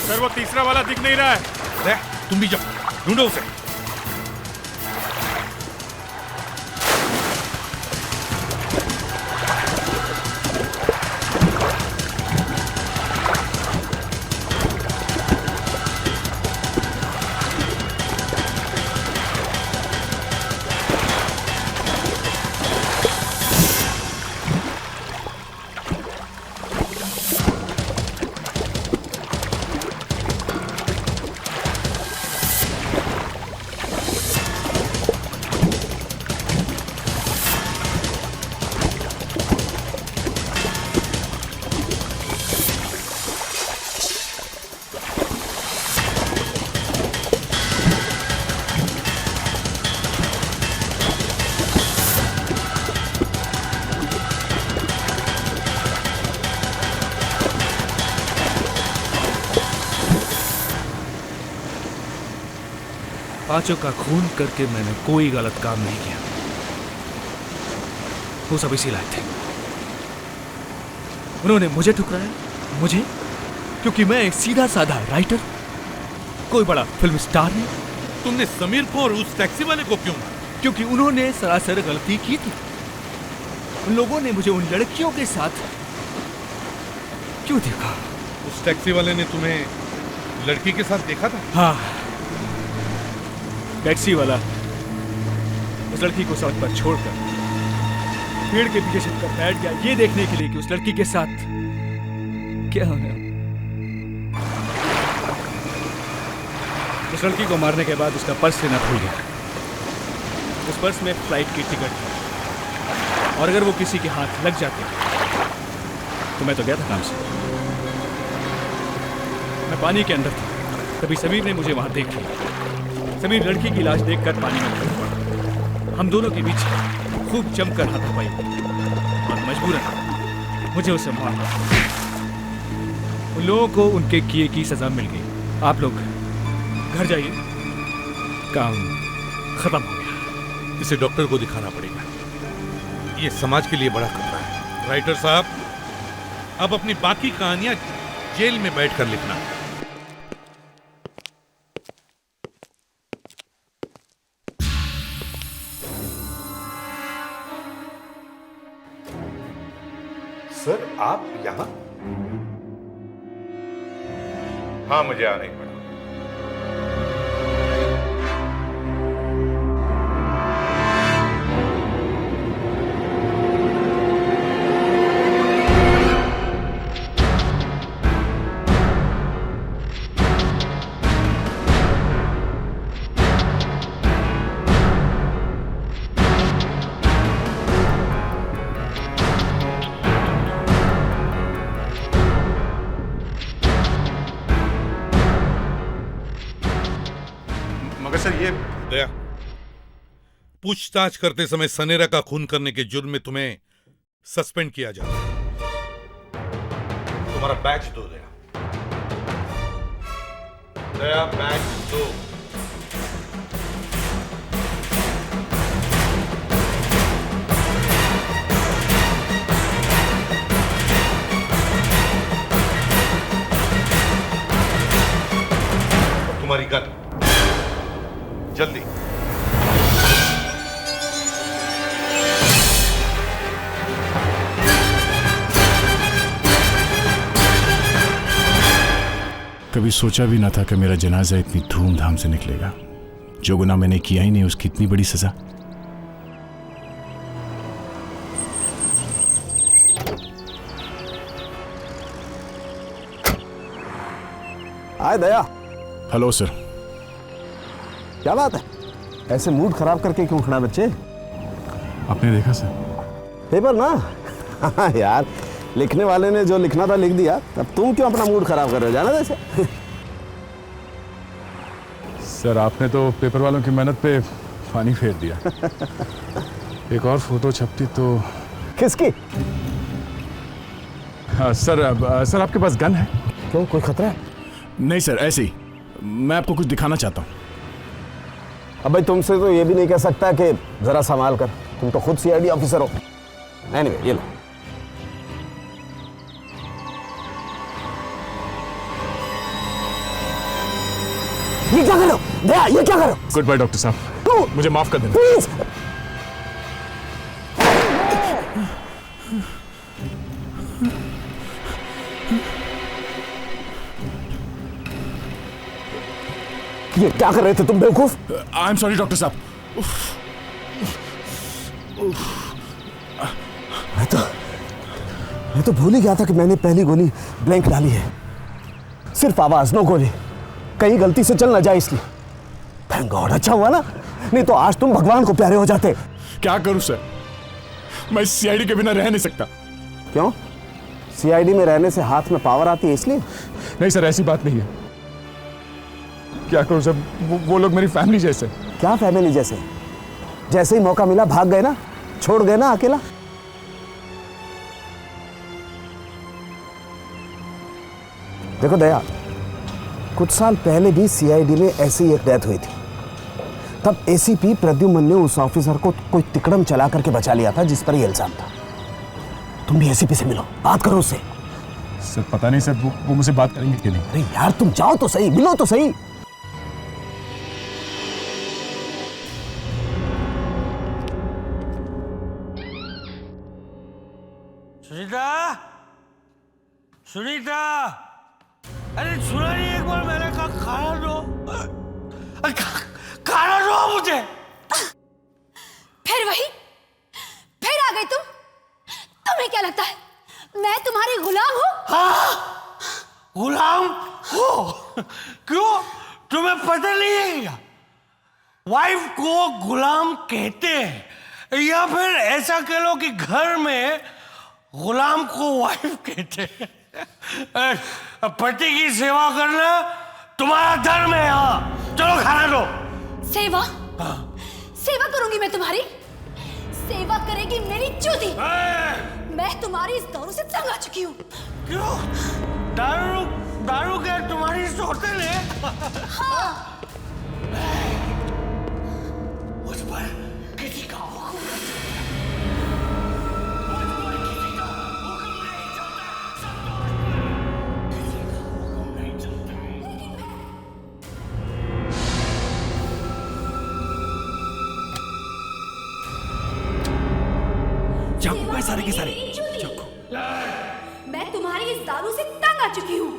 Speaker 3: सर वो तीसरा वाला दिख नहीं रहा है।
Speaker 12: तुम भी जाओ, ढूंढो उसे।
Speaker 6: पांचों का खून करके मैंने कोई गलत काम नहीं किया। वो सब इसी लायक थे। उन्होंने मुझे ठुकराया, मुझे, क्योंकि मैं एक सीधा साधा राइटर, कोई बड़ा फिल्म स्टार नहीं।
Speaker 12: तुमने समीर को और उस टैक्सी वाले को क्यों मारा?
Speaker 6: क्योंकि उन्होंने सरासर गलती की थी। उन लोगों ने मुझे उन लड़कियों के साथ क्यों देखा?
Speaker 12: उस टैक्सी वाले ने तुम्हें लड़की के साथ देखा था?
Speaker 6: हाँ, टैक्सी वाला उस लड़की को सड़क पर छोड़कर पेड़ के पीछे छिपकर बैठ गया, ये देखने के लिए कि उस लड़की के साथ क्या होने। उस लड़की को मारने के बाद उसका पर्स लेना भूल गया। उस पर्स में फ्लाइट की टिकट थी, और अगर वो किसी के हाथ लग जाते तो मैं तो गया था काम से। मैं पानी के अंदर था, तभी समीर ने मुझे वहां देख लिया। समीर लड़की की लाश देखकर पानी में उतर पड़ा। हम दोनों के बीच खूब जमकर हाथापाई और मजबूरन मुझे उसे मारना। उन लोगों को उनके किए की सजा मिल गई। आप लोग घर जाइए, काम खत्म हो गया।
Speaker 12: इसे डॉक्टर को दिखाना पड़ेगा। ये समाज के लिए बड़ा खतरा है। राइटर साहब, अब अपनी बाकी कहानियां जेल में बैठकर लिखना।
Speaker 9: सर आप यहाँ? हाँ, मुझे आना ही पड़ा।
Speaker 12: पूछताछ करते समय सनेरा का खून करने के जुर्म में तुम्हें सस्पेंड किया जाता है।
Speaker 15: तुम्हारा बैच दो दया। दया बैच दो। तुम्हारी गन जल्दी।
Speaker 5: कभी सोचा भी ना था कि मेरा जनाजा इतनी धूमधाम से निकलेगा। जो गुनाह मैंने किया ही नहीं उसकी इतनी बड़ी सजा।
Speaker 17: हाय दया।
Speaker 5: Hello sir.
Speaker 17: क्या बात है, ऐसे मूड खराब करके क्यों खड़ा बच्चे?
Speaker 5: आपने देखा सर?
Speaker 17: पेपर ना? हाँ यार, लिखने वाले ने जो लिखना था लिख दिया, अब तुम क्यों अपना मूड खराब कर रहे हो? जाना जैसे।
Speaker 5: सर आपने तो पेपर वालों की मेहनत पे पानी फेर दिया। एक और फोटो छपती तो।
Speaker 17: किसकी?
Speaker 5: सर आपके पास गन है?
Speaker 17: क्यों, कोई खतरा है?
Speaker 5: नहीं सर, ऐसे ही मैं आपको कुछ दिखाना चाहता हूँ।
Speaker 17: अब भाई तुमसे तो ये भी नहीं कह सकता कि जरा संभाल कर, तुम तो खुद सीआईडी ऑफिसर हो। एनीवे, ये लो। ये क्या करो दया, ये क्या करो?
Speaker 5: गुड बाय डॉक्टर साहब, मुझे माफ कर देना
Speaker 17: प्लीज। ये क्या कर रहे थे तुम बेवकूफ?
Speaker 5: आई एम सॉरी डॉक्टर साहब।
Speaker 17: मैं तो भूल ही गया था कि मैंने पहली गोली ब्लैंक डाली है। सिर्फ आवाज, नो गोली। कहीं गलती से चल ना जाए इसलिए। थैंक गॉड, अच्छा हुआ ना, नहीं तो आज तुम भगवान को प्यारे हो जाते।
Speaker 5: क्या करूं सर, मैं सीआईडी के बिना रह नहीं सकता।
Speaker 17: क्यों? सीआईडी में रहने से हाथ में पावर आती है इसलिए?
Speaker 5: नहीं सर, ऐसी बात नहीं है। क्या करूं सर, वो लोग मेरी फैमिली जैसे।
Speaker 17: क्या फैमिली जैसे? जैसे ही मौका मिला भाग गए ना, छोड़ गए ना अकेला। देखो दया, कुछ साल पहले भी सीआईडी में ऐसी एक डेथ हुई थी। तब एसीपी प्रद्युमन ने उस ऑफिसर को कोई तिकड़म चला करके बचा लिया था जिस पर ये इल्जाम था। तुम भी एसीपी से मिलो, बात करो उससे।
Speaker 5: सर पता नहीं सर, वो मुझसे बात करेंगे कि नहीं।
Speaker 17: अरे यार तुम जाओ तो सही, मिलो तो सही।
Speaker 14: सुनीता, सुनीता, अरे सुना नहीं, एक बार मैंने कहा खाना दो, खाना दो मुझे।
Speaker 18: फिर वही, फिर आ गए तुम। तुम्हें क्या लगता है मैं तुम्हारी गुलाम हूँ?
Speaker 14: हाँ, गुलाम हो। क्यों, तुम्हें पता नहीं है क्या? वाइफ को गुलाम कहते हैं, या फिर ऐसा कह लो कि घर में गुलाम को वाइफ कहते हैं। पति की सेवा करना तुम्हारा धर्म है। हाँ, चलो खाना दो।
Speaker 18: सेवा? हाँ। सेवा करूंगी मैं तुम्हारी? सेवा करेगी मेरी चूती। मैं तुम्हारी इस दारू से तंग आ चुकी हूँ।
Speaker 14: क्यों? दारू, दारू क्या तुम्हारी सौतेन है?
Speaker 18: हाँ।
Speaker 14: मुझ पर किसी का
Speaker 18: चाकू है सारे के सारे। चाकू। मैं तुम्हारी इस दारू से तंग आ चुकी हूँ।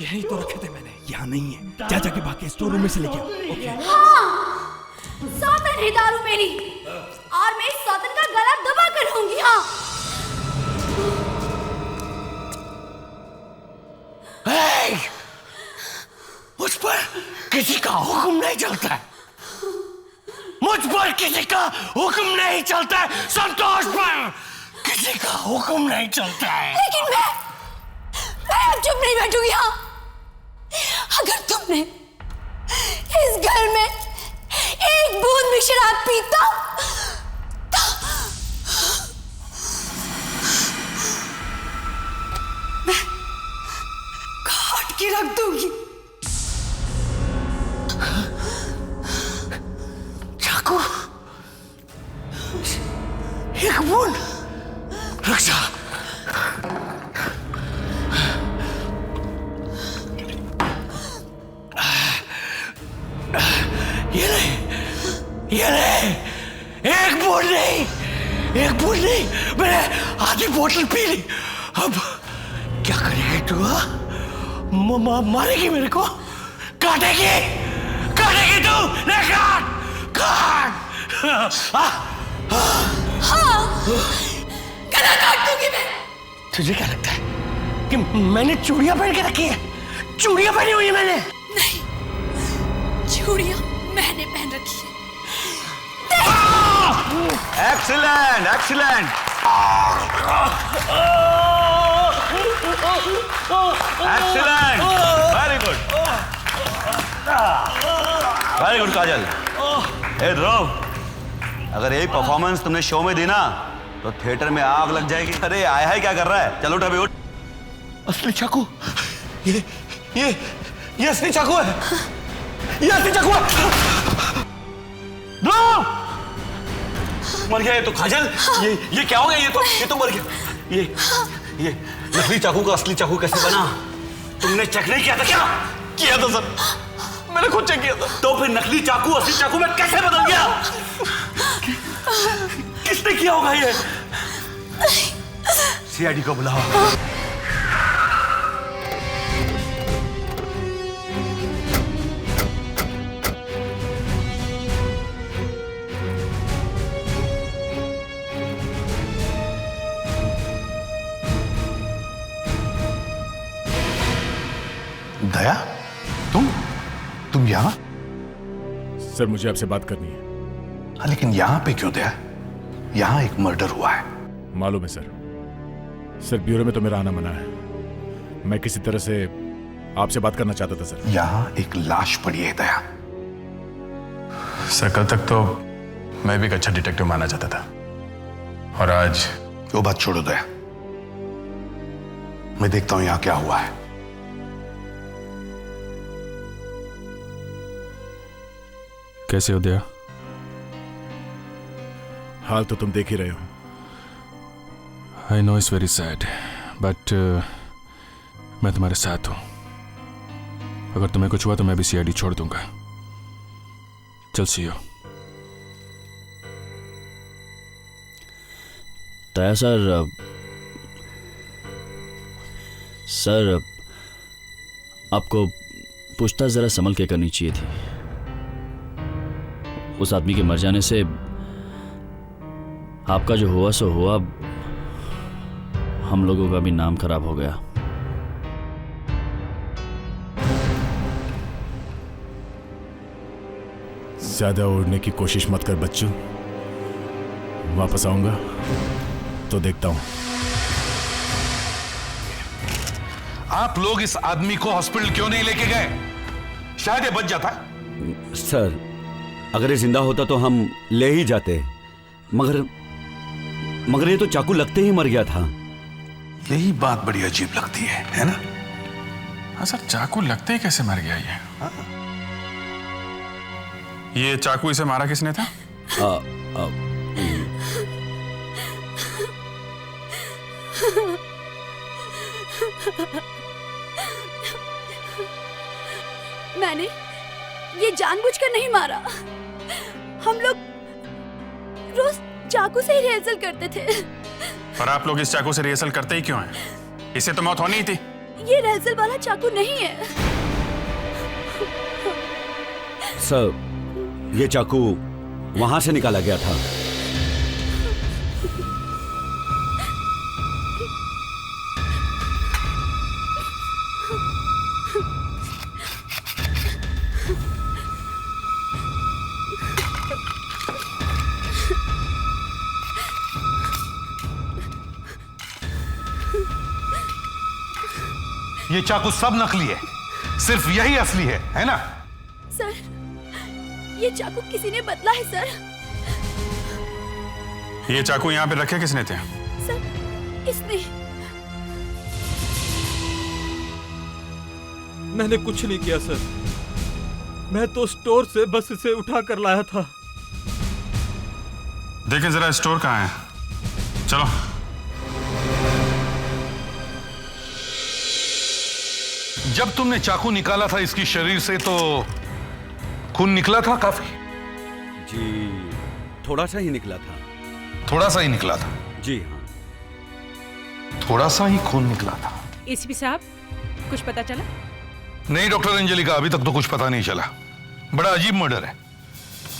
Speaker 6: यही तो रखे थे मैंने, यहाँ नहीं है। जा जाके बाकी स्टोर रूम में से लेके आओ। ओके।
Speaker 18: हाँ, सौतन है दारू मेरी, और मैं इस सौतन का गला दबा कर रहूंगी। हाँ।
Speaker 14: मुझ पर किसी का हुक्म नहीं चलता है। मुझ पर किसी का हुक्म नहीं चलता है। संतोष पर किसी का हुक्म नहीं चलता है।
Speaker 18: लेकिन मैं अब चुप नहीं बैठूंगी। हाँ, अगर तुमने इस घर में एक बूंद भी शराब पीता मैं काट के रख दूंगी।
Speaker 14: चाकू, एक बूंद रख जा। ये ले, एक बूंद नहीं, मैंने आधी बोतल पी ली। अब क्या करेगी तू? मारेगी मेरे को? काटेगी तू? नहीं, काट।
Speaker 18: हाँ, गला काट दूंगी मैं।
Speaker 14: तुझे क्या लगता है कि मैंने चूड़ियां पहन के रखी है? चूड़ियां पहनी हुई है मैंने।
Speaker 18: नहीं, चूड़ियां मैंने पहन रखी है।
Speaker 19: Excellent, excellent, excellent, very good, very good Kajal. ए ध्रुव, अगर यही परफॉर्मेंस तुमने शो में दी ना तो थिएटर में आग लग जाएगी। अरे आया है क्या कर रहा है? चलो उठ अभी, उठ।
Speaker 14: असली चाकू, ये असली चाकू है। ये असली चाकू है। ध्रुव, मर गया ये तो काजल। ये क्या हो गया? ये तो मर गया। ये नकली चाकू का असली चाकू कैसे बना? तुमने चेक नहीं किया था क्या? किया था सर, मैंने खुद चेक किया था। तो फिर नकली चाकू असली चाकू में कैसे बदल गया? किसने किया होगा ये? सीआईडी को बुलाओ।
Speaker 4: दया, तुम यहां?
Speaker 5: सर मुझे आपसे बात करनी है।
Speaker 4: लेकिन यहां पे क्यों दया? यहां एक मर्डर हुआ है।
Speaker 5: मालूम है सर ब्यूरो में तो मेरा आना मना है। मैं किसी तरह से आपसे बात करना चाहता था सर।
Speaker 4: यहां एक लाश पड़ी है दया।
Speaker 3: सर कल तक तो मैं भी एक अच्छा डिटेक्टिव माना चाहता था, और आज
Speaker 4: वो बात छोड़ो दया, मैं देखता हूं यहां क्या हुआ है।
Speaker 2: कैसे हो दया?
Speaker 5: हाल तो तुम देख ही रहे हो।
Speaker 2: I know it's very sad, but मैं तुम्हारे साथ हूं। अगर तुम्हें कुछ हुआ तो मैं भी सीआईडी छोड़ दूंगा। चल सी हो।
Speaker 19: दया सर, आपको पूछताछ जरा संभल के करनी चाहिए थी। उस आदमी के मर जाने से आपका जो हुआ सो हुआ, हम लोगों का भी नाम खराब हो गया।
Speaker 5: ज्यादा उड़ने की कोशिश मत कर बच्चों। वापस आऊंगा तो देखता हूं।
Speaker 4: आप लोग इस आदमी को हॉस्पिटल क्यों नहीं लेके गए? शायद ये बच जाता।
Speaker 19: सर, अगर ये जिंदा होता तो हम ले ही जाते, मगर ये तो चाकू लगते ही मर गया था।
Speaker 4: यही बात बड़ी अजीब लगती है ना?
Speaker 3: हाँ सर, चाकू लगते ही कैसे मर गया ये? ये चाकू इसे मारा किसने था?
Speaker 18: मैंने ये जानबूझकर नहीं मारा। हम लोग रोज चाकू से ही रिहर्सल करते थे।
Speaker 3: पर आप लोग इस चाकू से रिहर्सल करते ही क्यों हैं? इसे तो मौत होनी ही थी।
Speaker 18: ये रिहर्सल वाला चाकू नहीं है।
Speaker 19: सर, ये चाकू वहां से निकाला गया था।
Speaker 4: ये चाकू सब नकली है, सिर्फ यही असली है ना?
Speaker 18: सर, ये चाकू किसी ने बदला है सर।
Speaker 3: ये चाकू यहाँ पे रखे किसने थे?
Speaker 18: सर, इसने।
Speaker 6: मैंने कुछ नहीं किया सर, मैं तो स्टोर से बस इसे उठा कर लाया था।
Speaker 3: देखें जरा स्टोर कहाँ है, चलो।
Speaker 4: जब तुमने चाकू निकाला था इसकी शरीर से तो खून निकला था काफी?
Speaker 19: जी थोड़ा सा ही निकला था।
Speaker 4: थोड़ा सा ही निकला था?
Speaker 19: जी हाँ,
Speaker 4: थोड़ा सा ही खून निकला था।
Speaker 1: एसीपी साहब, कुछ पता चला?
Speaker 4: नहीं डॉक्टर अंजलिका, अभी तक तो कुछ पता नहीं चला। बड़ा अजीब मर्डर है,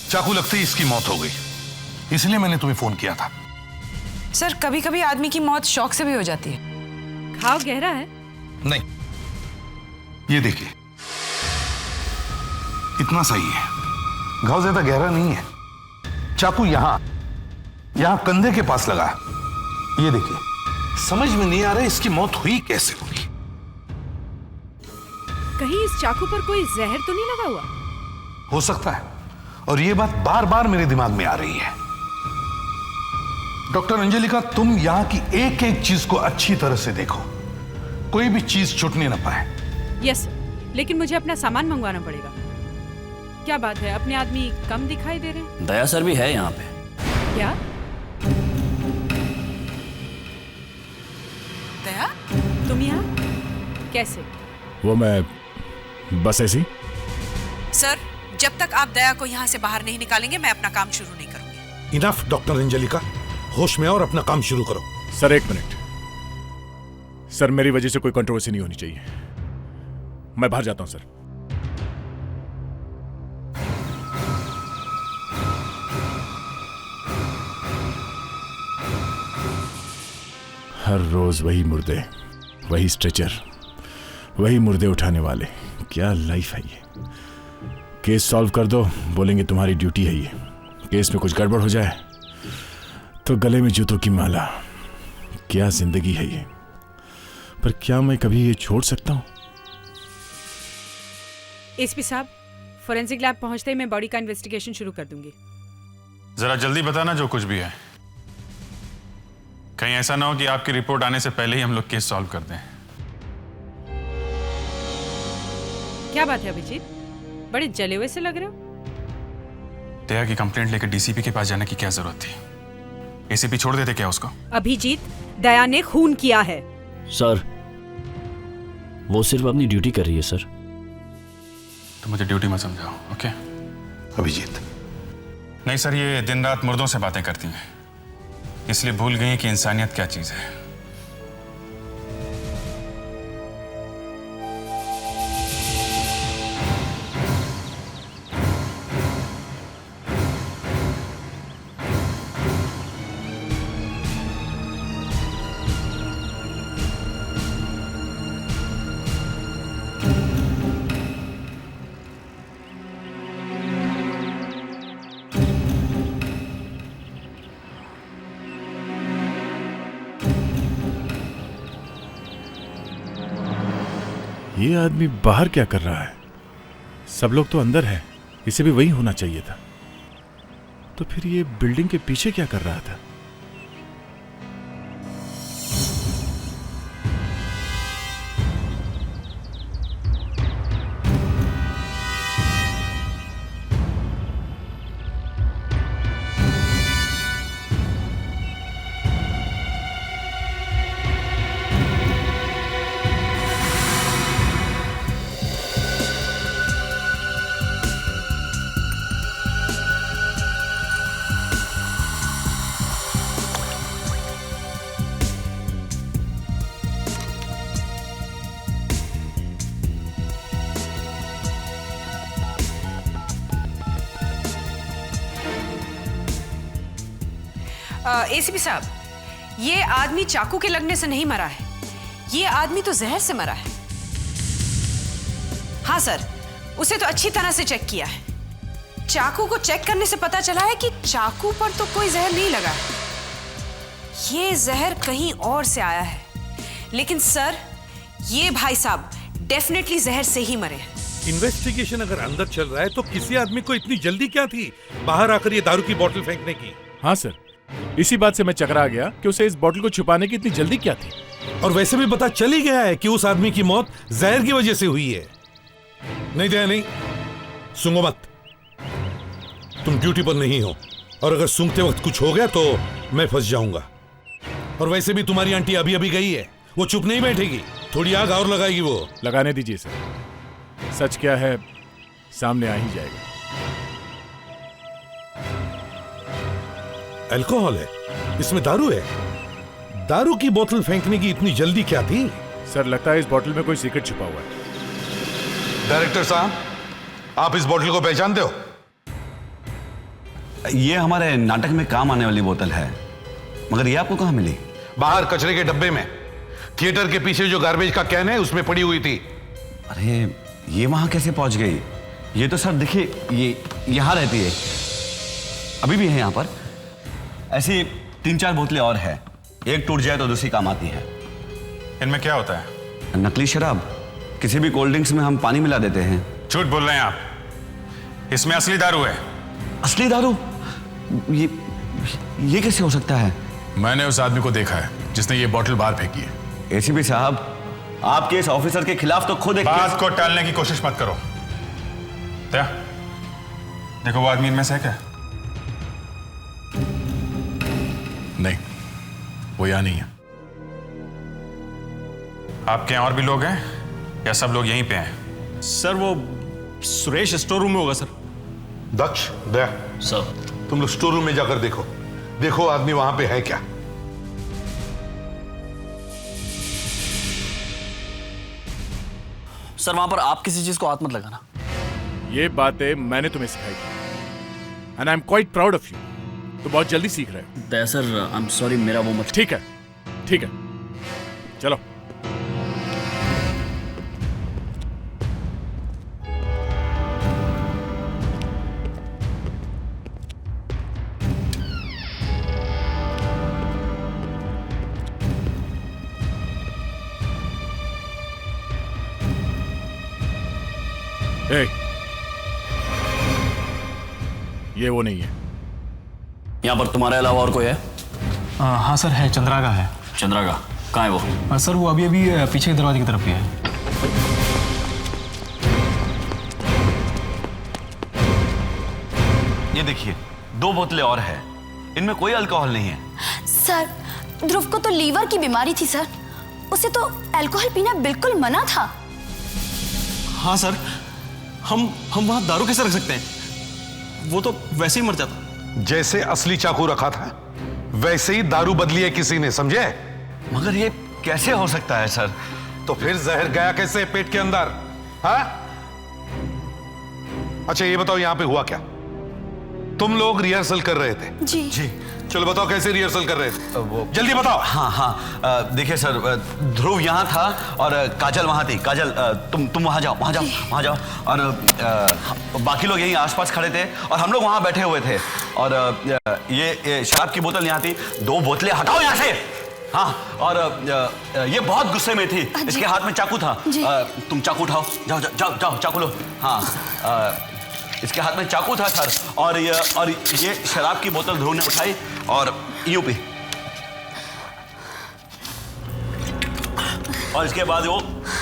Speaker 4: चाकू लगते ही इसकी मौत हो गई, इसलिए मैंने तुम्हें फोन किया था।
Speaker 7: सर, कभी कभी आदमी की मौत शौक से भी हो जाती है।
Speaker 1: घाव गहरा है?
Speaker 4: नहीं, ये देखिए इतना सही है, घाव ज्यादा गहरा नहीं है। चाकू यहां कंधे के पास लगा है, ये देखिए। समझ में नहीं आ रहा इसकी मौत हुई कैसे होगी।
Speaker 1: कहीं इस चाकू पर कोई जहर तो नहीं लगा हुआ?
Speaker 4: हो सकता है, और ये बात बार बार मेरे दिमाग में आ रही है। डॉक्टर अंजलिका, तुम यहां की एक एक चीज को अच्छी तरह से देखो, कोई भी चीज छूटने ना पाए।
Speaker 1: यस, लेकिन मुझे अपना सामान मंगवाना पड़ेगा। क्या बात है, अपने आदमी कम दिखाई दे रहे हैं?
Speaker 19: दया सर भी है यहाँ पे।
Speaker 1: क्या?
Speaker 7: दया,
Speaker 1: तुम यहाँ कैसे?
Speaker 5: वो मैं बस ऐसी।
Speaker 7: सर, जब तक आप दया को यहाँ से बाहर नहीं निकालेंगे मैं अपना काम शुरू नहीं करूंगी।
Speaker 4: इनफ डॉक्टर अंजलिका, होश में और अपना काम शुरू करो।
Speaker 5: सर एक मिनट, सर मेरी वजह से कोई कंट्रोवर्सी नहीं होनी चाहिए, मैं बाहर जाता हूं सर। हर रोज वही मुर्दे, वही स्ट्रेचर, वही मुर्दे उठाने वाले। क्या लाइफ है ये। केस सॉल्व कर दो, बोलेंगे तुम्हारी ड्यूटी है ये। केस में कुछ गड़बड़ हो जाए तो गले में जूतों की माला। क्या जिंदगी है ये। पर क्या मैं कभी ये छोड़ सकता हूं?
Speaker 1: एसपी साहब, फोरेंसिक लैब पहुंचते ही मैं बॉडी का इन्वेस्टिगेशन शुरू कर दूंगी।
Speaker 3: जरा जल्दी बताना जो कुछ भी है, कहीं ऐसा ना हो कि आपकी रिपोर्ट आने से पहले ही हम लोग केस सॉल्व कर दें।
Speaker 1: क्या बात है अभिजीत, बड़े जले हुए से लग रहे हो?
Speaker 3: दया की कंप्लेंट लेकर डीसीपी के पास जाने की क्या जरूरत थी? एसीपी छोड़ देते क्या उसको?
Speaker 1: अभिजीत, दया ने खून किया है।
Speaker 20: सर, वो सिर्फ अपनी ड्यूटी कर रही है सर।
Speaker 3: तो मुझे ड्यूटी मत समझाओ, ओके?
Speaker 4: अभिजीत।
Speaker 3: नहीं सर, ये दिन रात मुर्दों से बातें करती हैं, इसलिए भूल गई कि इंसानियत क्या चीज है।
Speaker 5: ये आदमी बाहर क्या कर रहा है? सब लोग तो अंदर है, इसे भी वही होना चाहिए था। तो फिर ये बिल्डिंग के पीछे क्या कर रहा था?
Speaker 7: एसीपी साहब, ये आदमी चाकू के लगने से नहीं मरा है, ये आदमी तो जहर से मरा है। हाँ सर, उसे तो अच्छी तरह से चेक किया है। चाकू को चेक करने से पता चला है कि चाकू पर तो कोई जहर नहीं लगा है, ये जहर कहीं और से आया है। लेकिन सर, ये भाई साहब डेफिनेटली जहर से ही मरे हैं।
Speaker 12: इन्वेस्टिगेशन अगर अंदर चल रहा है तो किसी आदमी को इतनी जल्दी क्या थी बाहर आकर ये दारू की बोतल फेंकने की?
Speaker 5: हाँ सर, इसी बात से मैं चकरा गया कि उसे इस बोतल को छुपाने की इतनी जल्दी क्या थी।
Speaker 12: और वैसे भी पता चल ही गया है कि उस आदमी की मौत जहर की वजह से हुई है। नहीं दया नहीं, सूंघो मत। तुम ड्यूटी पर नहीं हो और अगर सूंघते वक्त कुछ हो गया तो मैं फंस जाऊंगा। और वैसे भी तुम्हारी आंटी अभी अभी गई है, वो चुप नहीं बैठेगी, थोड़ी आग और लगाएगी। वो
Speaker 5: लगाने दीजिए सर, सच क्या है सामने आ ही जाएगा।
Speaker 12: अल्कोहल है, इसमें दारू है। दारू की बोतल फेंकने की इतनी जल्दी क्या थी?
Speaker 5: सर लगता है इस बोतल में कोई सीक्रेट छुपा हुआ है।
Speaker 9: डायरेक्टर साहब, आप इस बोतल को पहचानते हो?
Speaker 19: ये हमारे नाटक में काम आने वाली बोतल है, मगर ये आपको कहाँ मिली?
Speaker 9: बाहर कचरे के डब्बे में, थिएटर के पीछे जो गार्बेज का कैन है उसमें पड़ी हुई थी।
Speaker 19: अरे ये वहां कैसे पहुंच गई? ये तो सर देखिए, ये यहां रहती है, अभी भी है यहां पर। ऐसी 3-4 बोतलें और है, एक टूट जाए तो दूसरी काम आती है।
Speaker 3: इनमें क्या होता है?
Speaker 19: नकली शराब, किसी भी कोल्ड ड्रिंक्स में हम पानी मिला देते हैं।
Speaker 3: झूठ बोल रहे हैं आप, इसमें असली दारू है।
Speaker 19: असली दारू? ये कैसे हो सकता है?
Speaker 2: मैंने उस आदमी को देखा है जिसने ये बोतल बाहर फेंकी है।
Speaker 19: एसीपी साहब, आपके इस ऑफिसर के खिलाफ तो खुद एक
Speaker 3: बात को टालने की कोशिश मत करो। क्या देखो, वो आदमी इनमें से है क्या?
Speaker 2: नहीं, वो यहां नहीं है।
Speaker 3: आपके यहाँ और भी लोग हैं या सब लोग यहीं पे हैं?
Speaker 21: सर वो सुरेश स्टोर रूम में होगा सर।
Speaker 9: दक्ष, दया
Speaker 20: सर,
Speaker 9: तुम लोग स्टोर रूम में जाकर देखो, देखो आदमी वहां पे है क्या।
Speaker 20: सर वहां पर आप किसी चीज को हाथ मत लगाना।
Speaker 5: ये बातें मैंने तुम्हें सिखाई थी, and I am quite proud of you. तो बहुत जल्दी सीख रहे हो।
Speaker 20: दया सर, आई एम सॉरी, मेरा वो मत।
Speaker 5: ठीक है, ठीक है, चलो। ये वो नहीं है।
Speaker 20: यहाँ पर तुम्हारे अलावा और कोई है?
Speaker 21: हाँ सर है, चंद्रा का है।
Speaker 20: चंद्रा का कहाँ है वो?
Speaker 21: सर वो अभी अभी पीछे के दरवाजे की तरफ ही है।
Speaker 19: ये देखिए, 2 बोतलें और है, इनमें कोई अल्कोहल नहीं है।
Speaker 18: सर, ध्रुव को तो लीवर की बीमारी थी सर, उसे तो अल्कोहल पीना बिल्कुल मना था।
Speaker 21: हाँ सर, हम वहां दारू कैसे रख सकते हैं? वो तो वैसे ही मर जाता।
Speaker 9: जैसे असली चाकू रखा था वैसे ही दारू बदली है किसी ने, समझे?
Speaker 19: मगर ये कैसे हो सकता है सर?
Speaker 9: तो फिर जहर गया कैसे पेट के अंदर? हाँ? अच्छा ये बताओ, यहां पे हुआ क्या? तुम लोग रिहर्सल कर रहे थे?
Speaker 18: जी।
Speaker 9: चलो बताओ कैसे रिहर्सल कर रहे थे? वो जल्दी बताओ।
Speaker 19: हाँ, देखिए सर, ध्रुव यहाँ था और काजल वहाँ थी। काजल, तुम वहाँ जाओ, वहाँ जाओ। और बाकी लोग यहीं आसपास खड़े थे और हम लोग वहाँ बैठे हुए थे। और ये शराब की बोतल यहाँ थी। 2 बोतलें हटाओ यहाँ से। हाँ, और ये बहुत गुस्से में थी, इसके हाथ में चाकू था। तुम चाकू उठाओ, जाओ चाकू लो। हाँ, इसके हाथ में चाकू था सर, और ये शराब की बोतल ध्रुव ने उठाई और यूं पी। और इसके बाद वो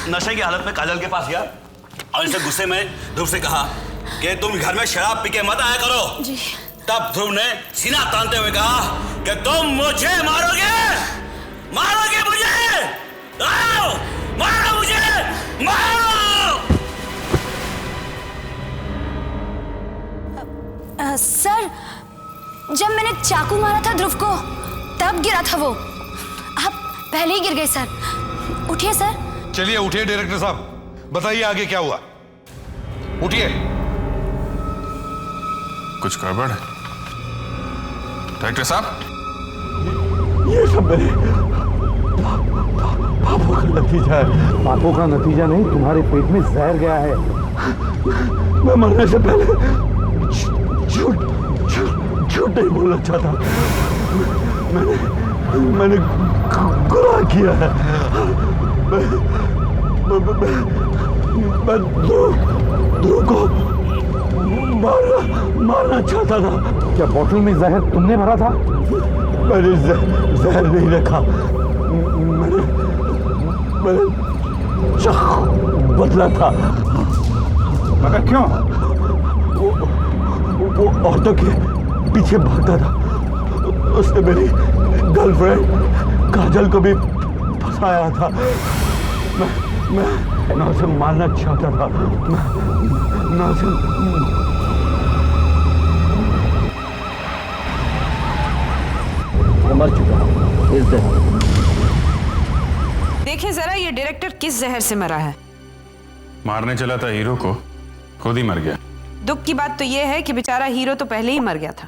Speaker 19: नशे की हालत में काजल के पास गया और इसे गुस्से में ध्रुव से कहा कि तुम घर में शराब पी के मत आया करो। जी। तब ध्रुव ने सीना तानते हुए कहा कि तुम मुझे मारोगे मुझे, मारो मुझे, मारो।
Speaker 18: सर, जब मैंने चाकू मारा था ध्रुव को तब गिरा था वो। आप पहले ही गिर गए सर। उठिए सर।
Speaker 9: चलिए उठिए डायरेक्टर साहब, बताइए आगे क्या हुआ। उठिए।
Speaker 3: कुछ गड़बड़ है डायरेक्टर साहब?
Speaker 10: ये सब मेरे पापों का नतीजा है। पापों का नतीजा नहीं, तुम्हारे पेट में जहर गया है। मैं मरने से पहले झूठ नहीं बोलना चाहता। मैंने गुनाह किया है। मैं ध्रुव को मारना चाहता था। क्या बोतल में जहर तुमने भरा था? मैंने जहर नहीं रखा। मैंने चाकू बदला था। मगर क्यों? वो औरतों के पीछे भागता था। उसने मेरी गर्लफ्रेंड काजल को भी फंसाया था। मैं उसे मारना चाहता था। मैं उसे
Speaker 1: मर चुका हूं इस जहर। देखिए जरा ये डायरेक्टर किस जहर से मरा है।
Speaker 3: मारने चला था हीरो को, खुद ही मर गया।
Speaker 1: दुख की बात तो ये है कि बेचारा हीरो तो पहले ही मर गया था।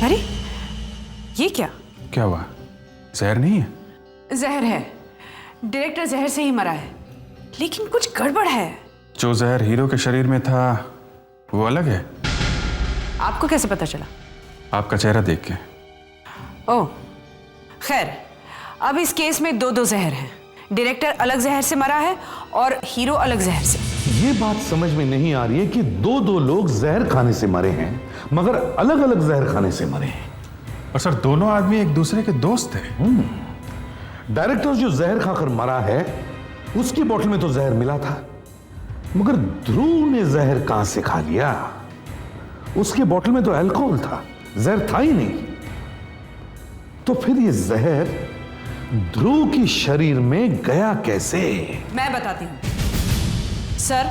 Speaker 1: अरे ये क्या
Speaker 3: हुआ? जहर नहीं है?
Speaker 1: जहर है। डायरेक्टर जहर से ही मरा है, लेकिन कुछ गड़बड़ है।
Speaker 3: जो जहर हीरो के शरीर में था वो अलग है।
Speaker 1: आपको कैसे पता चला?
Speaker 3: आपका चेहरा देख के।
Speaker 1: ओह खैर, अब इस केस में दो जहर हैं। डायरेक्टर अलग जहर से मरा है और हीरो अलग जहर से।
Speaker 10: ये बात समझ में नहीं आ रही है कि दो लोग जहर खाने से मरे हैं, मगर अलग अलग जहर खाने से मरे हैं।
Speaker 3: और सर दोनों आदमी एक दूसरे के दोस्त थे।
Speaker 10: डायरेक्टर जो जहर खाकर मरा है उसकी बोतल में तो जहर मिला था, मगर ध्रुव ने जहर कहां से खा लिया? उसके बोतल में तो अल्कोहल था, जहर था ही नहीं। तो फिर ये जहर ध्रुव की शरीर में गया कैसे?
Speaker 1: मैं बताती हूँ सर।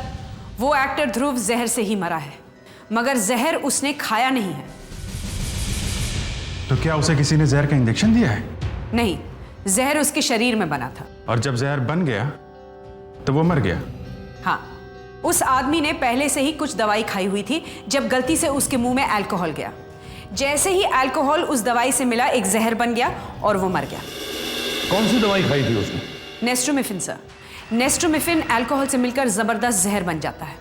Speaker 1: वो एक्टर ध्रुव जहर से ही मरा है, मगर जहर उसने खाया नहीं है।
Speaker 3: तो क्या उसे किसी ने जहर का इंजेक्शन दिया है?
Speaker 1: नहीं, जहर उसके शरीर में बना था।
Speaker 3: और जब जहर बन गया तो वो मर गया।
Speaker 1: हाँ, उस आदमी ने पहले से ही कुछ दवाई खाई हुई थी जब गलती से उसके मुंह में अल्कोहल गया। जैसे ही अल्कोहल उस दवाई से मिला, एक जहर बन गया और वो मर गया।
Speaker 10: कौन सी दवाई खाई थी उसने?
Speaker 1: नेस्ट्रोमिफिन सर। नेस्ट्रोमिफिन अल्कोहल से मिलकर जबरदस्त जहर बन जाता है।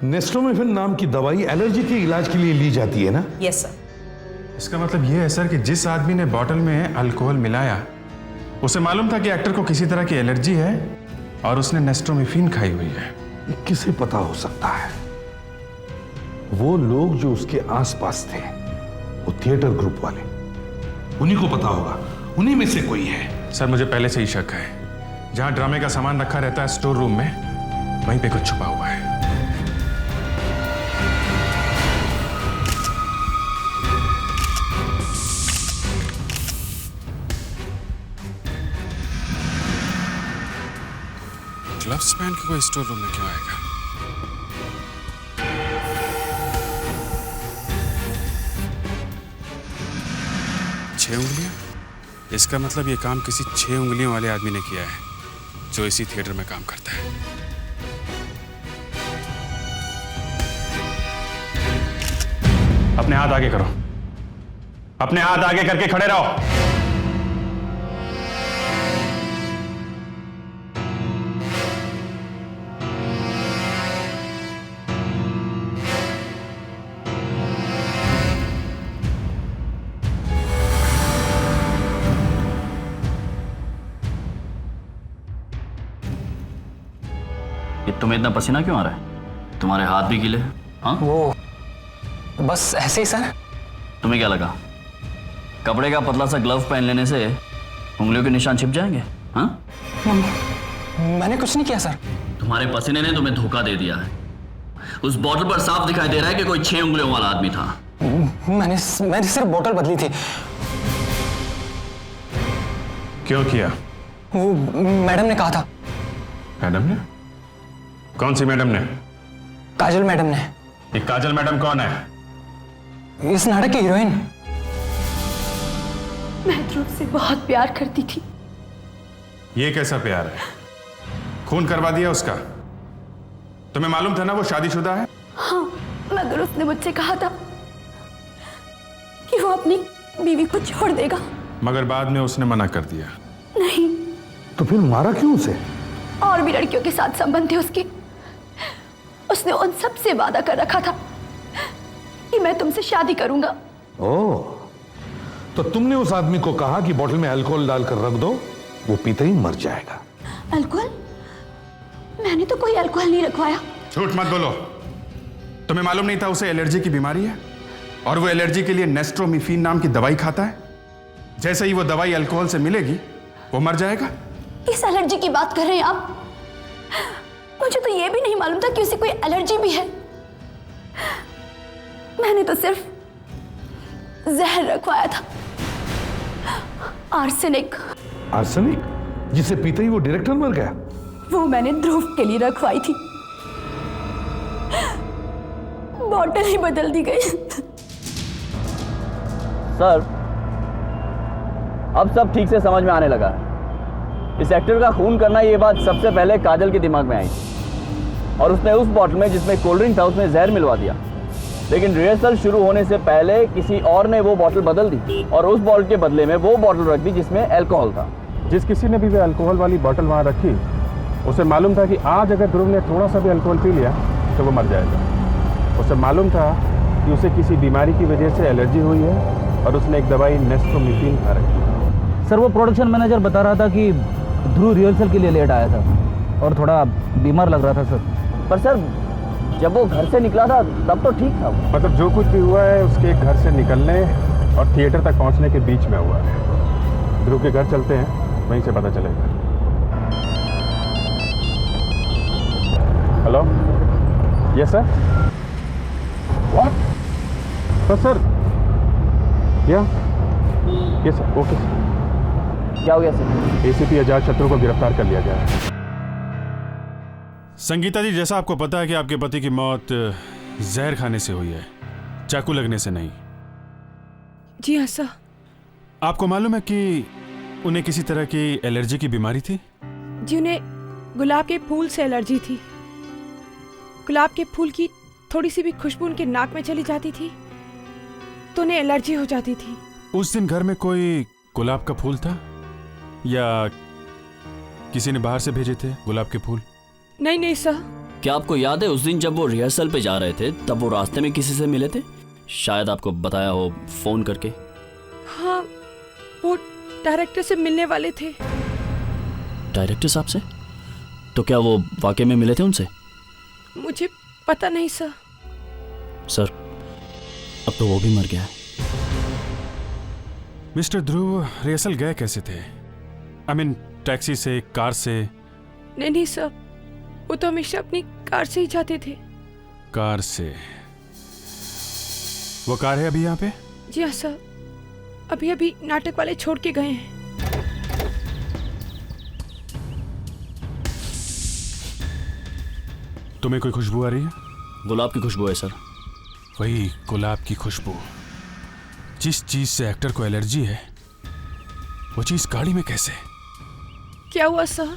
Speaker 10: नेस्ट्रोमिफिन नाम की दवाई एलर्जी के इलाज के लिए ली जाती है ना?
Speaker 1: Yes sir.
Speaker 3: इसका मतलब ये है सर कि जिस आदमी ने बॉटल में अल्कोहल मिलाया उसे मालूम था कि एक्टर को किसी तरह की एलर्जी है और उसने नेस्ट्रोमिफिन खाई हुई है।
Speaker 10: किसे पता हो सकता है? वो लोग जो उसके आसपास थे, वो थिएटर ग्रुप वाले, उन्हीं को पता होगा, उन्हीं में से कोई है।
Speaker 3: सर मुझे पहले से ही शक है, जहां ड्रामे का सामान रखा रहता है स्टोर रूम में, वहीं पे कुछ छुपा हुआ है। ग्लव्स पहन के कोई स्टोर रूम में क्यों आएगा? छह उंगलियां? इसका मतलब ये काम किसी 6 उंगलियों वाले आदमी ने किया है जो इसी थिएटर में काम करता है। अपने हाथ आगे करो, अपने हाथ आगे करके खड़े रहो।
Speaker 20: तुम्हें इतना पसीना क्यों आ रहा है? तुम्हारे हाथ भी गीले? हाँ,
Speaker 13: वो बस ऐसे ही सर।
Speaker 20: तुम्हें क्या लगा कपड़े का पतला सा ग्लव पहन लेने से उंगलियों के निशान छिप जाएंगे? हाँ,
Speaker 13: मैंने कुछ नहीं किया सर।
Speaker 20: तुम्हारे पसीने ने तुम्हें धोखा दे दिया है। उस बोतल पर साफ दिखाई दे रहा है कि कोई 6 उंगलियों वाला आदमी था।
Speaker 13: मैंने सिर्फ बोतल बदली थी।
Speaker 3: क्यों किया?
Speaker 13: वो मैडम ने कहा था।
Speaker 3: मैडम ने? कौन सी मैडम ने?
Speaker 13: काजल मैडम ने।
Speaker 3: ये काजल मैडम कौन है?
Speaker 13: इस नाटक की हीरोइन।
Speaker 22: मैं ध्रुव से बहुत प्यार करती थी।
Speaker 3: ये कैसा प्यार है? खून करवा दिया उसका? तुम्हें मालूम था ना वो शादीशुदा है?
Speaker 22: हाँ, मगर उसने मुझसे कहा था कि वो अपनी बीवी को छोड़ देगा।
Speaker 3: मगर बाद में उसने मना कर दिया।
Speaker 22: नहीं।
Speaker 10: तो फिर मारा क्यों उसे?
Speaker 22: और भी लड़कियों के साथ संबंध थे उसके। उसने उन सब से वादा कर रखा था कि मैं तुमसे शादी करूंगा।
Speaker 10: ओह, तो तुमने उस आदमी को कहा कि बोतल में अल्कोहल डालकर रख दो, वो पीते ही मर जाएगा।
Speaker 22: अल्कोहल? मैंने तो कोई अल्कोहल नहीं रखवाया।
Speaker 3: झूठ मत बोलो। तुम्हें मालूम नहीं था उसे एलर्जी की बीमारी है और वो एलर्जी के लिए नेस्ट्रोमिफिन नाम की दवाई खाता है? जैसे ही वो दवाई अल्कोहल से मिलेगी वो मर जाएगा।
Speaker 22: किस एलर्जी की बात कर रहे हैं आप? मुझे तो ये भी नहीं मालूम था कि उसे कोई एलर्जी भी है। मैंने तो सिर्फ जहर रखवाया था, आर्सेनिक।
Speaker 10: आर्सेनिक जिसे पीते ही वो डायरेक्टर मर गया?
Speaker 22: वो मैंने ध्रुव के लिए रखवाई थी, बॉटल ही बदल दी गई।
Speaker 20: सर, अब सब ठीक से समझ में आने लगा है। इस एक्टर का खून करना ये बात सबसे पहले काजल के दिमाग में आई और उसने उस बॉटल में जिसमें कोल्ड ड्रिंक था उसमें जहर मिलवा दिया। लेकिन रिहर्सल शुरू होने से पहले किसी और ने वो बॉटल बदल दी और उस बॉटल के बदले में वो बॉटल रख दी जिसमें अल्कोहल था।
Speaker 5: जिस किसी ने भी वो अल्कोहल वाली बॉटल वहाँ रखी, उसे मालूम था कि आज अगर ध्रुव ने थोड़ा सा भी अल्कोहल पी लिया तो वो मर जाएगा। उसे मालूम था कि उसे किसी बीमारी की वजह से एलर्जी हुई है और उसने एक दवाई नेस्ट्रोमिफिन खा रखी।
Speaker 8: सर, वो प्रोडक्शन मैनेजर बता रहा था कि ध्रुव रिहर्सल के लिए लेट आया था और थोड़ा बीमार लग रहा था सर।
Speaker 20: पर सर, जब वो घर से निकला था तब तो ठीक था।
Speaker 5: मतलब जो कुछ भी हुआ है उसके घर से निकलने और थिएटर तक पहुंचने के बीच में हुआ है। ध्रुव के घर चलते हैं, वहीं से पता चलेगा। Hello, yes sir. What? Sir या यस सर, ओके सर।
Speaker 20: क्या हो गया सर?
Speaker 5: एसीपी आजाद शत्रु को गिरफ्तार कर लिया गया है।
Speaker 2: संगीता जी, जैसा आपको पता है कि आपके पति की मौत जहर खाने से हुई है, चाकू लगने से नहीं।
Speaker 11: जी हाँ सर।
Speaker 2: आपको मालूम है कि उन्हें किसी तरह की एलर्जी की बीमारी थी?
Speaker 11: जी, उन्हें गुलाब के फूल से एलर्जी थी। गुलाब के फूल की थोड़ी सी भी खुशबू उनके नाक में चली जाती थी तो उन्हें एलर्जी हो जाती थी।
Speaker 2: उस दिन घर में कोई गुलाब का फूल था या किसी ने बाहर से भेजे थे गुलाब के फूल?
Speaker 11: नहीं नहीं सर।
Speaker 20: क्या आपको याद है उस दिन जब वो रिहर्सल पे जा रहे थे तब वो रास्ते में किसी से मिले थे? शायद आपको बताया हो फोन करके।
Speaker 11: हाँ, वो डायरेक्टर से मिलने वाले थे।
Speaker 20: डायरेक्टर साहब से? तो क्या वो वाकई में मिले थे उनसे?
Speaker 11: मुझे पता नहीं सर।
Speaker 20: सर, अब तो वो भी मर गया है।
Speaker 2: मिस्टर ध्रुव रिहर्सल गए कैसे थे? आई मीन टैक्सी से, कार से?
Speaker 11: नहीं नहीं सर, वो तो हमेशा अपनी कार से ही जाते थे।
Speaker 2: कार से? वो कार है अभी यहाँ पे?
Speaker 11: जी हाँ सर, अभी अभी नाटक वाले छोड़ के गए हैं।
Speaker 2: तुम्हें कोई खुशबू आ रही है?
Speaker 20: गुलाब की खुशबू है सर।
Speaker 2: वही गुलाब की खुशबू। जिस चीज से एक्टर को एलर्जी है वो चीज गाड़ी में कैसे?
Speaker 11: क्या हुआ सर?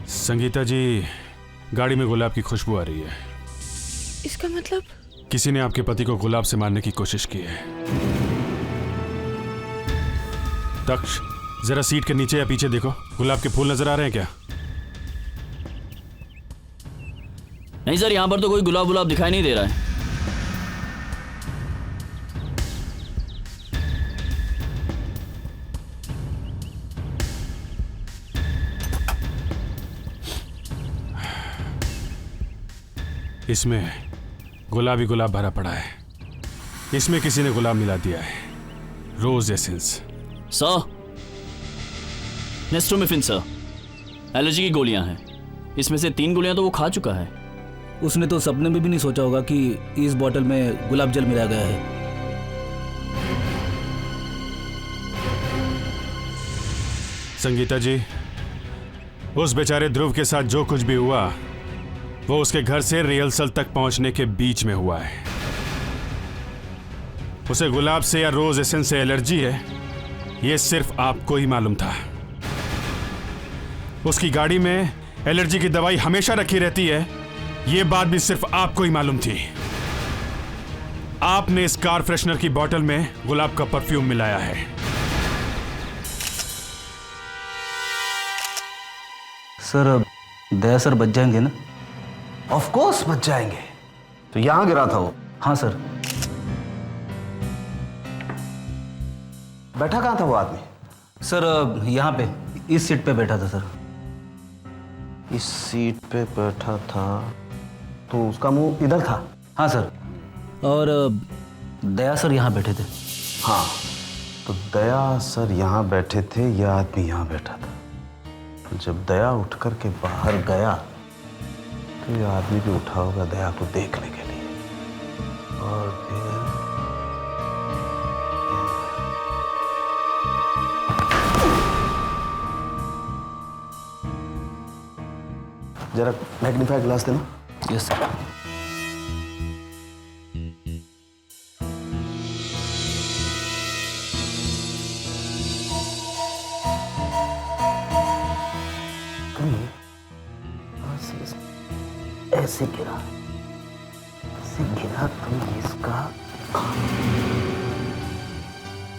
Speaker 2: संगीता जी, गाड़ी में गुलाब की खुशबू आ रही है।
Speaker 11: इसका मतलब?
Speaker 2: किसी ने आपके पति को गुलाब से मारने की कोशिश की है। दक्ष, जरा सीट के नीचे या पीछे देखो, गुलाब के फूल नजर आ रहे हैं क्या?
Speaker 20: नहीं सर, यहाँ पर तो कोई गुलाब दिखाई नहीं दे रहा है।
Speaker 2: इसमें गुलाबी गुलाब भरा पड़ा है। इसमें किसी ने गुलाब मिला दिया है। रोज एसेंस।
Speaker 20: सर, नेस्ट्रोमिफिन सर, एलर्जी की गोलियां हैं। इसमें से 3 गोलियां तो वो खा चुका है।
Speaker 8: उसने तो सपने में भी नहीं सोचा होगा कि इस बोतल में गुलाब जल मिलाया गया है।
Speaker 2: संगीता जी, उस बेचारे ध्रुव के साथ जो कुछ भी हुआ वो उसके घर से रिहर्सल तक पहुंचने के बीच में हुआ है। उसे गुलाब से या रोज एसेंस से एलर्जी है, यह सिर्फ आपको ही मालूम था। उसकी गाड़ी में एलर्जी की दवाई हमेशा रखी रहती है, यह बात भी सिर्फ आपको ही मालूम थी। आपने इस कार फ्रेशनर की बोतल में गुलाब का परफ्यूम मिलाया है।
Speaker 8: सर, दया सर बच जाएंगे ना?
Speaker 17: ऑफ कोर्स बच जाएंगे। तो यहां गिरा था वो?
Speaker 8: हाँ सर।
Speaker 17: बैठा कहाँ था वो आदमी?
Speaker 8: सर यहाँ पे इस सीट पे बैठा था सर।
Speaker 17: इस सीट पे बैठा था तो उसका मुंह इधर था?
Speaker 8: हाँ सर। और दया सर यहाँ बैठे थे।
Speaker 17: हाँ, तो दया सर यहाँ बैठे थे, यह आदमी यहाँ बैठा था। तो जब दया उठ कर के बाहर गया तो यह आदमी भी उठा होगा दया को देखने के लिए, और फिर जरा मैग्नीफाई ग्लास देना।
Speaker 8: Yes sir.
Speaker 17: ऐसे गिरा तो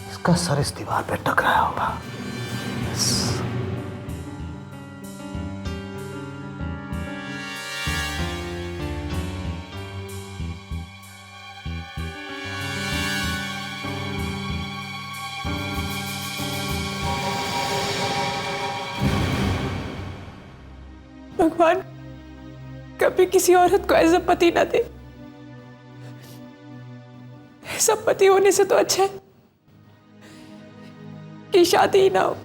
Speaker 17: इसका सर इस दीवार पे टकराया होगा।
Speaker 11: भगवान कभी किसी औरत को ऐसा पति ना दे। ऐसा पति होने से तो अच्छा है कि शादी ही ना हो।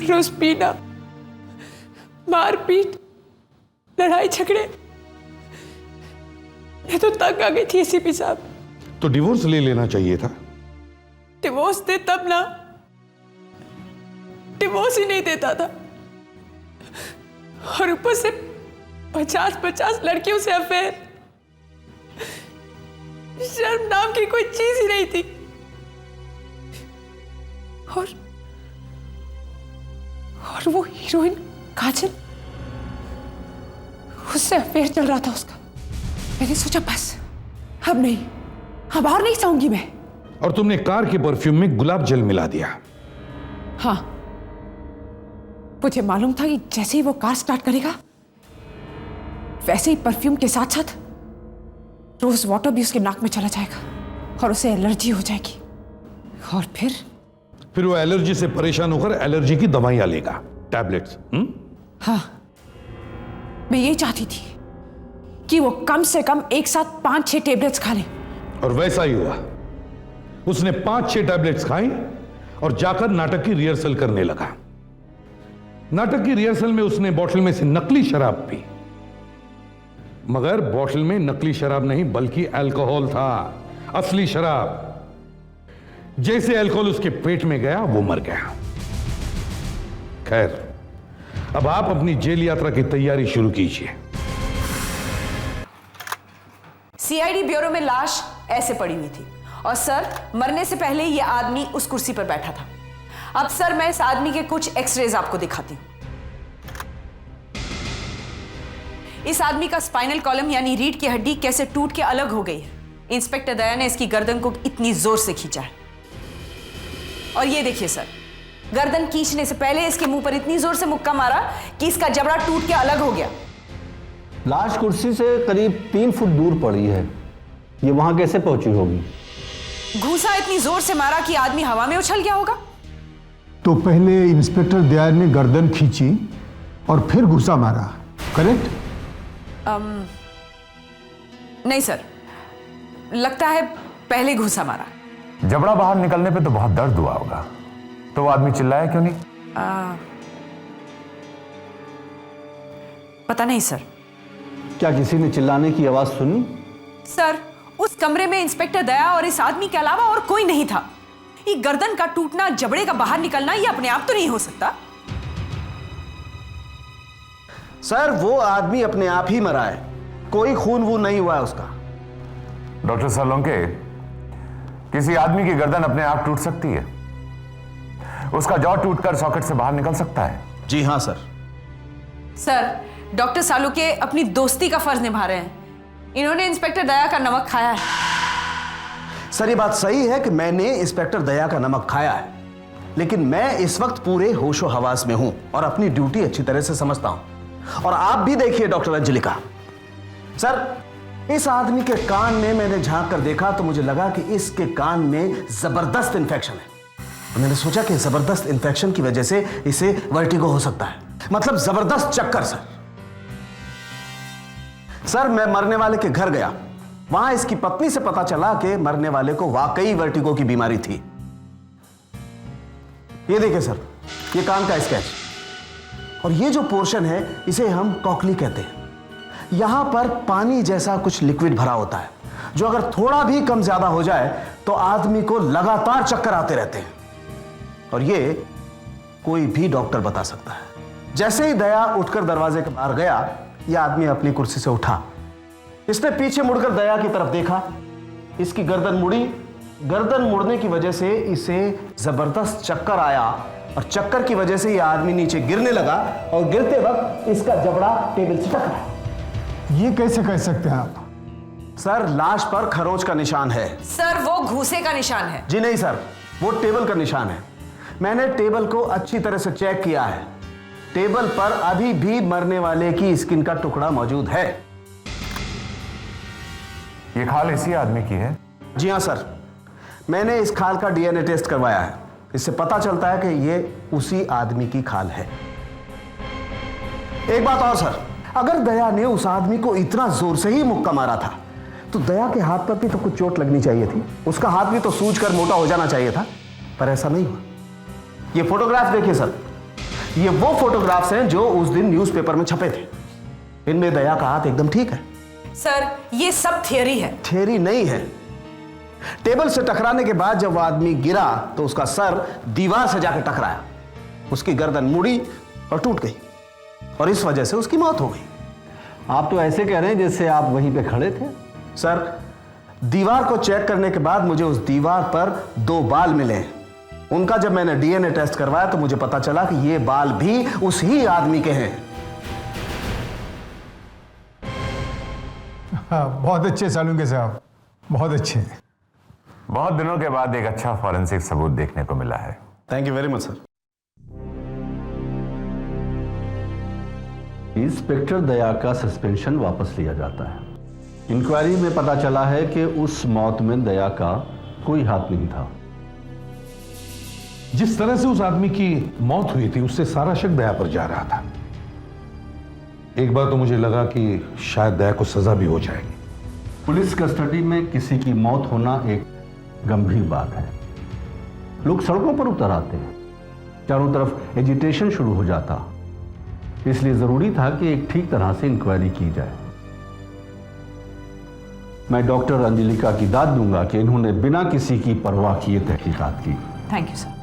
Speaker 11: रोज पीना, मारपीट, लड़ाई झगड़े, मैं तो तंग आ गई थी एसीपी साहब।
Speaker 10: तो डिवोर्स ले लेना चाहिए था।
Speaker 11: डिवोर्स दे तब ना, डिवोर्स ही नहीं देता था, और ऊपर से 50-50 लड़कियों से अफेयर। शर्म नाम की कोई चीज ही नहीं थी। और वो हीरोइन काजल, उससे अफेयर चल रहा था उसका। मैंने सोचा बस अब नहीं, अब और नहीं चाहूंगी मैं।
Speaker 10: और तुमने कार के परफ्यूम में गुलाब जल मिला दिया।
Speaker 11: हाँ, मुझे मालूम था कि जैसे ही वो कार स्टार्ट करेगा वैसे ही परफ्यूम के साथ साथ रोज वाटर भी उसके नाक में चला जाएगा और उसे एलर्जी हो जाएगी। और फिर
Speaker 10: वो एलर्जी से परेशान होकर एलर्जी की दवाइयां लेगा, टैबलेट्स।
Speaker 11: हाँ, मैं ये चाहती थी कि वो कम से कम एक साथ 5-6 टैबलेट्स खा ले।
Speaker 10: और वैसा ही हुआ। उसने 5-6 टैबलेट्स खाई और जाकर नाटक की रिहर्सल करने लगा। नाटक की रिहर्सल में उसने बोतल में से नकली शराब पी, मगर बोतल में नकली शराब नहीं बल्कि अल्कोहल था, असली शराब। जैसे अल्कोहल उसके पेट में गया वो मर गया। खैर, अब आप अपनी जेल यात्रा की तैयारी शुरू कीजिए।
Speaker 1: सीआईडी ब्यूरो में लाश ऐसे पड़ी हुई थी और सर मरने से पहले यह आदमी उस कुर्सी पर बैठा था। अब सर मैं इस आदमी के कुछ एक्सरेज आपको दिखाती हूं। इस आदमी का स्पाइनल कॉलम यानी रीढ़ की हड्डी कैसे टूट के अलग हो गई है। इंस्पेक्टर दया ने इसकी गर्दन को इतनी जोर से खींचा है। और ये देखिए सर, गर्दन खींचने से पहले इसके मुंह पर इतनी जोर से मुक्का मारा कि इसका जबड़ा टूट के अलग हो गया।
Speaker 15: लाश कुर्सी से करीब 3 फुट दूर पड़ी है, ये वहां कैसे पहुंची होगी?
Speaker 1: घूसा इतनी जोर से मारा कि आदमी हवा में उछल गया होगा।
Speaker 16: तो पहले इंस्पेक्टर दया ने गर्दन खींची और फिर घुसा मारा, करेक्ट?
Speaker 1: नहीं सर, लगता है पहले घुसा मारा।
Speaker 9: जबड़ा बाहर निकलने पे तो बहुत दर्द हुआ होगा, तो वो आदमी चिल्लाया क्यों नहीं?
Speaker 1: पता नहीं सर।
Speaker 15: क्या किसी ने चिल्लाने की आवाज सुनी?
Speaker 1: सर, उस कमरे में इंस्पेक्टर दया और इस आदमी के अलावा और कोई नहीं था। ये गर्दन का टूटना, जबड़े का बाहर निकलना, ये अपने आप तो नहीं हो सकता।
Speaker 17: सर, वो आदमी अपने आप ही मरा है, कोई खून वून नहीं हुआ है उसका।
Speaker 9: डॉक्टर सालोंके, किसी आदमी की गर्दन अपने आप टूट सकती है, उसका जॉ टूटकर सॉकेट से बाहर निकल सकता है।
Speaker 17: जी हाँ सर।
Speaker 1: सर, डॉक्टर सालुके अपनी दोस्ती का फर्ज निभा रहे हैं। इन्होंने इंस्पेक्टर दया का नमक खाया है।
Speaker 17: सर, ये बात सही है कि मैंने इंस्पेक्टर दया का नमक खाया है, लेकिन मैं इस वक्त पूरे होशो हवास में हूं और अपनी ड्यूटी अच्छी तरह से समझता हूं। और आप भी देखिए डॉक्टर अंजलिका, सर इस आदमी के कान में मैंने झांक कर देखा तो मुझे लगा कि इसके कान में जबरदस्त इन्फेक्शन है। तो मैंने सोचा कि जबरदस्त इन्फेक्शन की वजह से इसे वर्टिगो हो सकता है, मतलब जबरदस्त चक्कर। सर मैं मरने वाले के घर गया, वहां इसकी पत्नी से पता चला कि मरने वाले को वाकई वर्टिगो की बीमारी थी। ये देखिए सर, ये कान का स्केच, और ये जो पोर्शन है इसे हम कॉकली कहते हैं। यहां पर पानी जैसा कुछ लिक्विड भरा होता है, जो अगर थोड़ा भी कम ज्यादा हो जाए तो आदमी को लगातार चक्कर आते रहते हैं, और ये कोई भी डॉक्टर बता सकता है। जैसे ही दया उठकर दरवाजे के बाहर गया, यह आदमी अपनी कुर्सी से उठा। इसने पीछे मुड़कर दया की तरफ देखा, इसकी गर्दन मुड़ी। गर्दन मुड़ने की वजह से इसे जबरदस्त चक्कर आया, और चक्कर की वजह से यह आदमी नीचे गिरने लगा, और गिरते वक्त इसका जबड़ा टेबल से टकराया।
Speaker 16: ये कैसे कह सकते हैं आप?
Speaker 17: सर लाश पर खरोंच का निशान है।
Speaker 1: सर वो घूसे का निशान है।
Speaker 17: जी नहीं सर, वो टेबल का निशान है। मैंने टेबल को अच्छी तरह से चेक किया है। टेबल पर अभी भी मरने वाले की स्किन का टुकड़ा मौजूद है।
Speaker 9: ये खाल इसी आदमी की है?
Speaker 17: जी हां सर, मैंने इस खाल का डीएनए टेस्ट करवाया है। इससे पता चलता है कि ये उसी आदमी की खाल है। एक बात और सर, अगर दया ने उस आदमी को इतना जोर से ही मुक्का मारा था तो दया के हाथ पर भी तो कुछ चोट लगनी चाहिए थी। उसका हाथ भी तो सूजकर मोटा हो जाना चाहिए था, पर ऐसा नहीं हुआ। ये फोटोग्राफ देखिए सर, ये वो फोटोग्राफ्स हैं जो उस दिन न्यूज़पेपर में छपे थे। इनमें दया का हाथ एकदम ठीक है।
Speaker 1: सर ये सब थियरी है।
Speaker 17: थियरी नहीं है। टेबल से टकराने के बाद जब वो आदमी गिरा तो उसका सर दीवार से जाकर टकराया, उसकी गर्दन मुड़ी और टूट गई, और इस वजह से उसकी मौत हो गई।
Speaker 15: आप तो ऐसे कह रहे हैं जैसे आप वहीं पे खड़े थे।
Speaker 17: सर दीवार को चेक करने के बाद मुझे उस दीवार पर 2 बाल मिले। उनका जब मैंने डीएनए टेस्ट करवाया तो मुझे पता चला कि ये बाल भी उस ही आदमी के हैं।
Speaker 16: हाँ, बहुत अच्छे सालुंके साहब, बहुत अच्छे।
Speaker 9: बहुत दिनों के बाद एक अच्छा फॉरेंसिक सबूत देखने को मिला है।
Speaker 17: Thank you very much sir.
Speaker 15: Inspector Daya का सस्पेंशन वापस लिया जाता है। इंक्वायरी में पता चला है कि उस मौत में दया का कोई हाथ नहीं था।
Speaker 10: जिस तरह से उस आदमी की मौत हुई थी उससे सारा शक दया पर जा रहा था। एक बार तो मुझे लगा कि शायद दया को सजा भी हो जाएगी।
Speaker 15: पुलिस कस्टडी में किसी की मौत होना एक गंभीर बात है। लोग सड़कों पर उतर आते हैं, चारों तरफ एजिटेशन शुरू हो जाता। इसलिए जरूरी था कि एक ठीक तरह से इंक्वायरी की जाए। मैं डॉक्टर अंजलिका की दाद दूंगा कि इन्होंने बिना किसी की परवाह किए तहकीकात की।
Speaker 1: Thank you sir.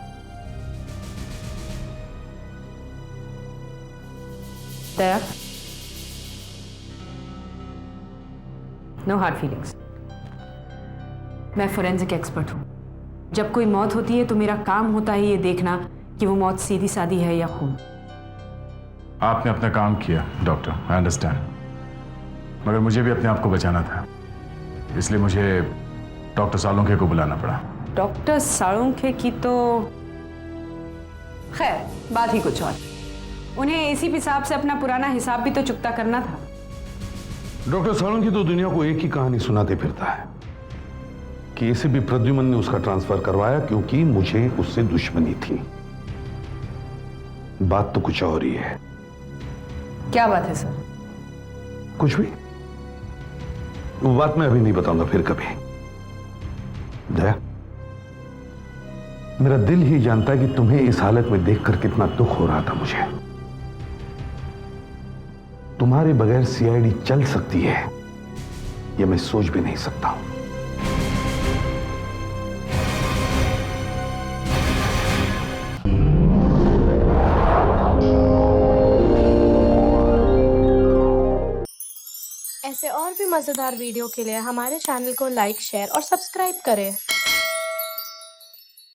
Speaker 1: Daya, no hard feelings. मैं फोरेंसिक एक्सपर्ट हूं। जब कोई मौत होती है तो मेरा काम होता है ये देखना कि वो मौत सीधी सादी है या खून।
Speaker 2: आपने अपना काम किया डॉक्टर, आई अंडरस्टैंड, मगर मुझे भी अपने आप को बचाना था, इसलिए मुझे डॉक्टर सालुंखे को बुलाना पड़ा।
Speaker 1: डॉक्टर सालुंखे की तो खैर बात ही कुछ और। उन्हें एसीपी साहब से अपना पुराना हिसाब भी तो चुकता करना था।
Speaker 10: डॉक्टर सालुंखे तो दुनिया को एक ही कहानी सुनाते फिरता है कि एसीपी प्रद्युमन ने उसका ट्रांसफर करवाया क्योंकि मुझे उससे दुश्मनी थी। बात तो कुछ और ही है।
Speaker 1: क्या बात है सर?
Speaker 10: कुछ भी, वो बात मैं अभी नहीं बताऊंगा, फिर कभी। दया, मेरा दिल ही जानता है कि तुम्हें इस हालत में देखकर कितना दुख हो रहा था मुझे। तुम्हारे बगैर सीआईडी चल सकती है यह मैं सोच भी नहीं सकता।
Speaker 6: ऐसे और भी मजेदार वीडियो के लिए हमारे चैनल को लाइक, शेयर और सब्सक्राइब करें।